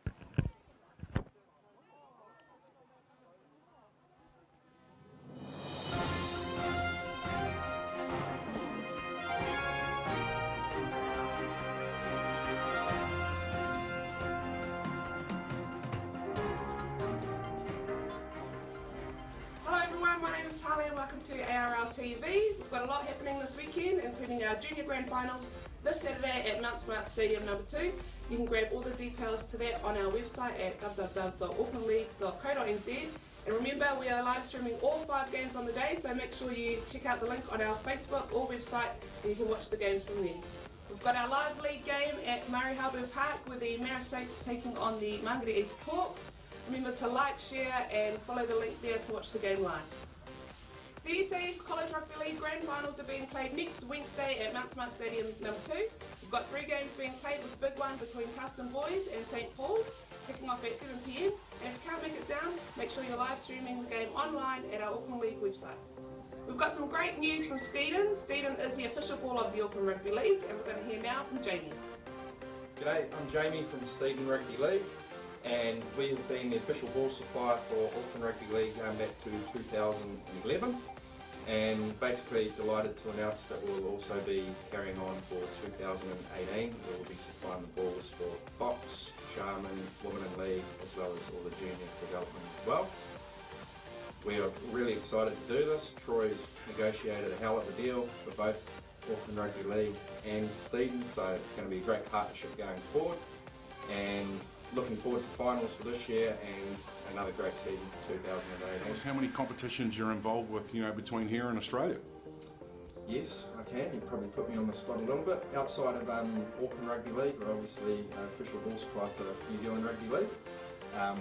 Welcome to ARL TV. We've got a lot happening this weekend, including our junior grand finals this Saturday at Mount Smart Stadium number 2. You can grab all the details to that on our website at www.aucklandleague.co.nz. And remember, we are live streaming all 5 games on the day, so make sure you check out the link on our Facebook or website and you can watch the games from there. We've got our live league game at Halberg Park with the Marist Saints taking on the Mangere East Hawks. Remember to like, share and follow the link there to watch the game live. The SAS College Rugby League Grand Finals are being played next Wednesday at Mount Smart Stadium number 2. We've got 3 games being played, with the big one between Carlton Boys and St Paul's, kicking off at 7 PM. And if you can't make it down, make sure you're live streaming the game online at our Auckland League website. We've got some great news from Steeden. Steeden is the official ball of the Auckland Rugby League, and we're going to hear now from Jamie. G'day, I'm Jamie from Steeden Rugby League, and we have been the official ball supplier for Auckland Rugby League going back to 2011. And basically delighted to announce that we'll also be carrying on for 2018. We'll be supplying the balls for Fox, Sharman, Women in League, as well as all the junior development as well. We are really excited to do this. Troy's negotiated a hell of a deal for both Auckland Rugby League and Steeden, so it's going to be a great partnership going forward. And looking forward to finals for this year and another great season for 2018. Tell us how many competitions you're involved with, between here and Australia. Yes, I can. You probably put me on the spot a little bit. Outside of Auckland Rugby League, we're obviously an official ball supplier for New Zealand Rugby League.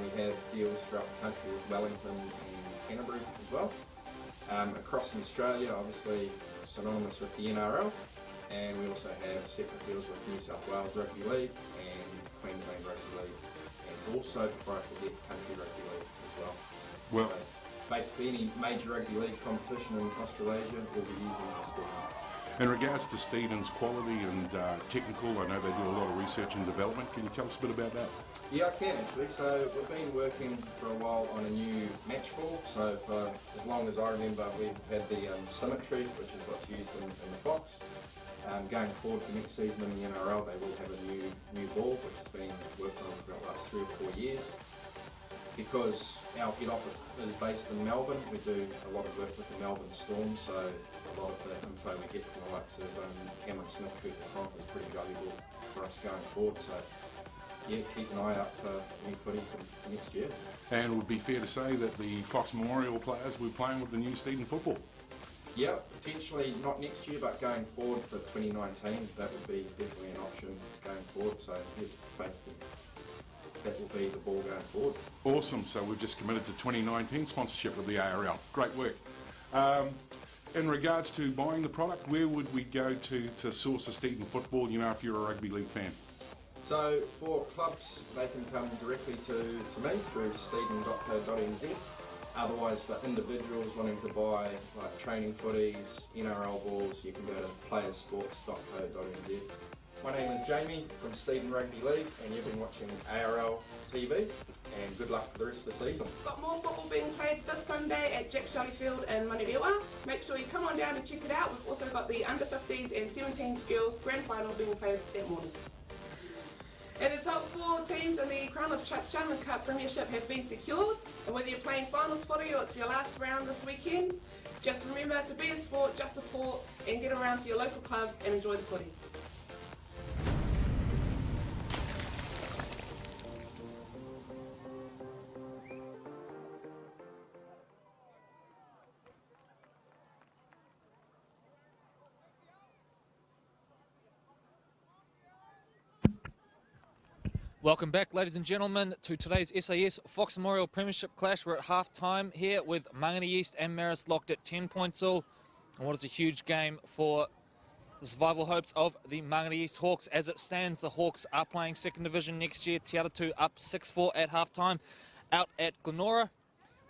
We have deals throughout the country with Wellington and Canterbury as well. Across in Australia, obviously synonymous with the NRL, and we also have separate deals with New South Wales Rugby League and Queensland Rugby League, and also, before I forget, Country Rugby League as well. Well, so basically any major rugby league competition in Australasia will be using Steeden. in regards to Steeden's quality and technical, I know they do a lot of research and development. Can you tell us a bit about that? Yeah, I can actually. So we've been working for a while on a new match ball. So for as long as I remember, we've had the symmetry, which is what's used in the Fox. Going forward for next season in the NRL, they will have a new ball, which has been worked on for the last 3 or 4 years. Because our head office is based in Melbourne, we do a lot of work with the Melbourne Storm, so a lot of the info we get from the likes of Cameron Smith, Cooper Cronk is pretty valuable for us going forward. So yeah, keep an eye out for new footy for next year. And it would be fair to say that the Fox Memorial players will be playing with the new Steeden football. Yeah, potentially not next year, but going forward for 2019, that would be definitely an option going forward. So yeah, basically that will be the ball going forward. Awesome. So we've just committed to 2019 sponsorship with the ARL. Great work. In regards to buying the product, where would we go to source the Steeden football, if you're a rugby league fan? So for clubs, they can come directly to me through steeden.co.nz. Otherwise, for individuals wanting to buy like training footies, NRL balls, you can go to playersports.co.nz. My name is Jamie from Steeden Rugby League, and you've been watching ARL TV, and good luck for the rest of the season. We've got more football being played this Sunday at Jack Shelley Field in Mangere. Make sure you come on down and check it out. We've also got the under 15s and 17s girls grand final being played that morning. And the top 4 teams in the Crown of Sharman Cup Premiership have been secured, and whether you're playing finals footy or it's your last round this weekend, just remember to be a sport, just support and get around to your local club and enjoy the footy. Welcome back, ladies and gentlemen, to today's SAS Fox Memorial Premiership clash. We're at half-time here with Mangere East and Marist locked at 10 points all. And what is a huge game for the survival hopes of the Mangere East Hawks. As it stands, the Hawks are playing second division next year. Te Atatū up 6-4 at half-time out at Glenora.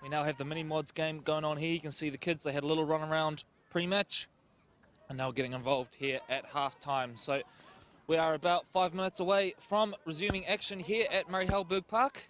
We now have the mini-mods game going on here. You can see the kids, they had a little run around pre-match and now getting involved here at half-time. So we are about 5 minutes away from resuming action here at Halberg Park.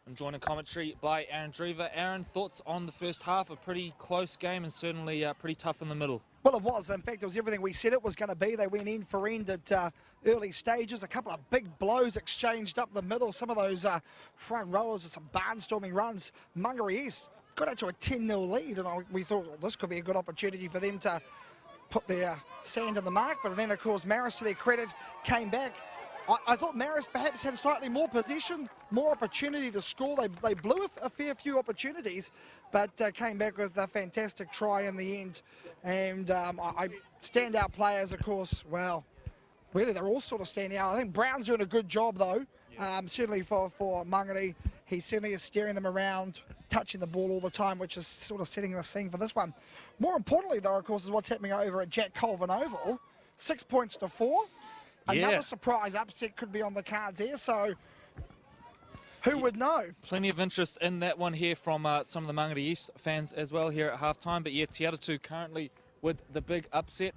I'm joined in commentary by Aaron Drever. Aaron, thoughts on the first half? A pretty close game and certainly pretty tough in the middle. Well, it was. In fact, it was everything we said it was going to be. They went end for end at early stages. A couple of big blows exchanged up the middle. Some of those front rowers with some barnstorming runs. Mangere East got out to a 10-0 lead, and we thought, well, this could be a good opportunity for them to put their sand in the mark. But then, of course, Marist, to their credit, came back. I thought Marist perhaps had slightly more possession, more opportunity to score. They blew a fair few opportunities, but came back with a fantastic try in the end. And standout players, of course, well, really they're all sort of standing out. I think Brown's doing a good job, though, certainly for Mangere. He certainly is steering them around, touching the ball all the time, which is sort of setting the scene for this one. More importantly, though, of course, is what's happening over at Jack Colvin Oval. 6 points to 4. Another surprise upset could be on the cards here, so who would know? Plenty of interest in that one here from some of the Mangere East fans as well here at half-time. But yeah, Te Atatū currently with the big upset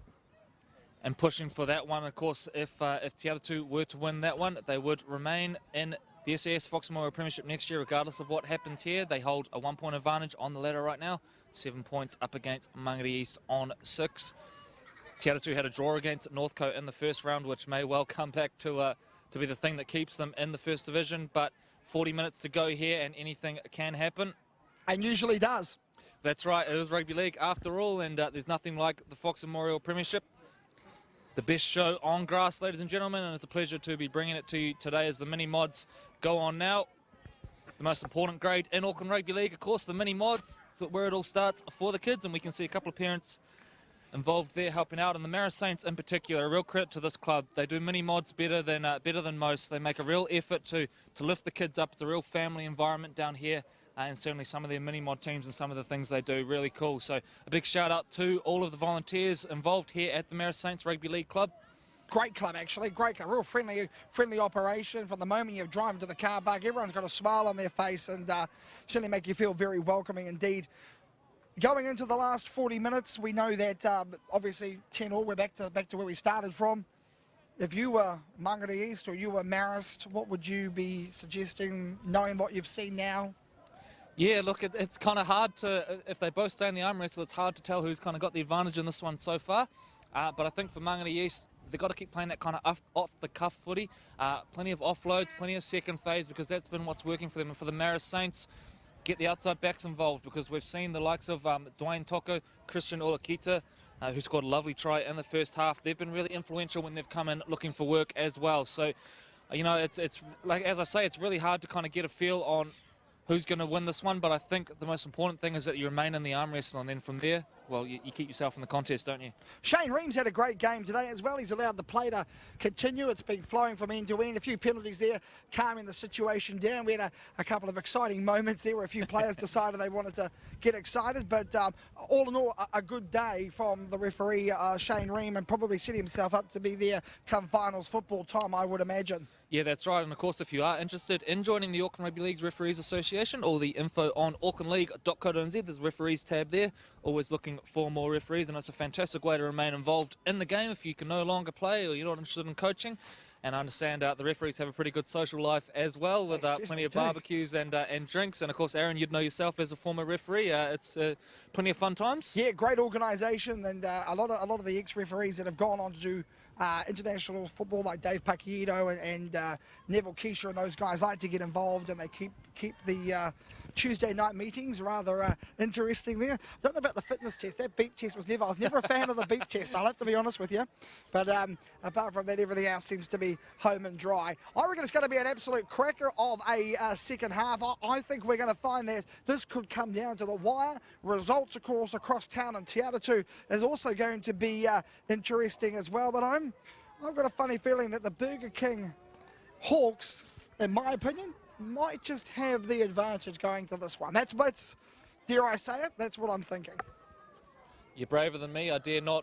and pushing for that one. Of course, if Te Atatū were to win that one, they would remain in the SAS Fox Memorial Premiership next year, regardless of what happens here. They hold a 1-point advantage on the ladder right now. 7 points up against Mangere East on 6. Te Atatū had a draw against Northcote in the first round, which may well come back to be the thing that keeps them in the first division. But 40 minutes to go here, and anything can happen. And usually does. That's right. It is rugby league after all, and there's nothing like the Fox Memorial Premiership. The best show on grass, ladies and gentlemen, and it's a pleasure to be bringing it to you today as the mini-mods go on now. The most important grade in Auckland Rugby League, of course, the mini-mods, where it all starts for the kids, and we can see a couple of parents involved there helping out, and the Marist Saints in particular, a real credit to this club. They do mini-mods better than most. They make a real effort to lift the kids up. It's a real family environment down here, and certainly some of their mini-mod teams and some of the things they do, really cool. So a big shout out to all of the volunteers involved here at the Marist Saints Rugby League Club. Great club, actually. Great club. Real friendly operation. From the moment you drive into the car park, everyone's got a smile on their face and certainly make you feel very welcoming indeed. Going into the last 40 minutes, we know that obviously 10-all, we're back to where we started from. If you were Mangere East or you were Marist, what would you be suggesting, knowing what you've seen now? Yeah, look, it's kind of hard to, if they both stay in the arm wrestle, it's hard to tell who's kind of got the advantage in this one so far. But I think for Mangere East, they've got to keep playing that kind of off-the-cuff footy. Plenty of offloads, plenty of second phase, because that's been what's working for them. And for the Marist Saints, get the outside backs involved, because we've seen the likes of Dwayne Toko, Christian Olakita, who scored a lovely try in the first half. They've been really influential when they've come in looking for work as well. So, you know, it's like, as I say, it's really hard to kind of get a feel on who's going to win this one, but I think the most important thing is that you remain in the arm wrestle, and then from there, well, you keep yourself in the contest, don't you? Shane Reams had a great game today as well. He's allowed the play to continue. It's been flowing from end to end. A few penalties there, calming the situation down. We had a couple of exciting moments there where a few players decided they wanted to get excited. But all in all, a good day from the referee, Shane Ream, and probably set himself up to be there come finals football time, I would imagine. Yeah, that's right. And of course, if you are interested in joining the Auckland Rugby League's Referees Association, all the info on aucklandleague.co.nz, there's a referees tab there. Always looking for more referees, and it's a fantastic way to remain involved in the game if you can no longer play or you're not interested in coaching. And I understand the referees have a pretty good social life as well, with plenty of barbecues and drinks. And of course, Aaron, you'd know yourself as a former referee. It's plenty of fun times. Yeah, great organisation, and a lot of the ex-referees that have gone on to do international football, like Dave Paquito and Neville Keisha, and those guys like to get involved, and they keep the Tuesday night meetings rather interesting there. Don't know about the fitness test. That beep test I was never a fan of the beep test, I'll have to be honest with you. But apart from that, everything else seems to be home and dry. I reckon it's going to be an absolute cracker of a second half. I think we're going to find that this could come down to the wire. Results, of course, across town and Te Atatū is also going to be interesting as well. But I've got a funny feeling that the Burger King Hawks, in my opinion, might just have the advantage going to this one. That's dare I say it, that's what I'm thinking. You're braver than me. I dare not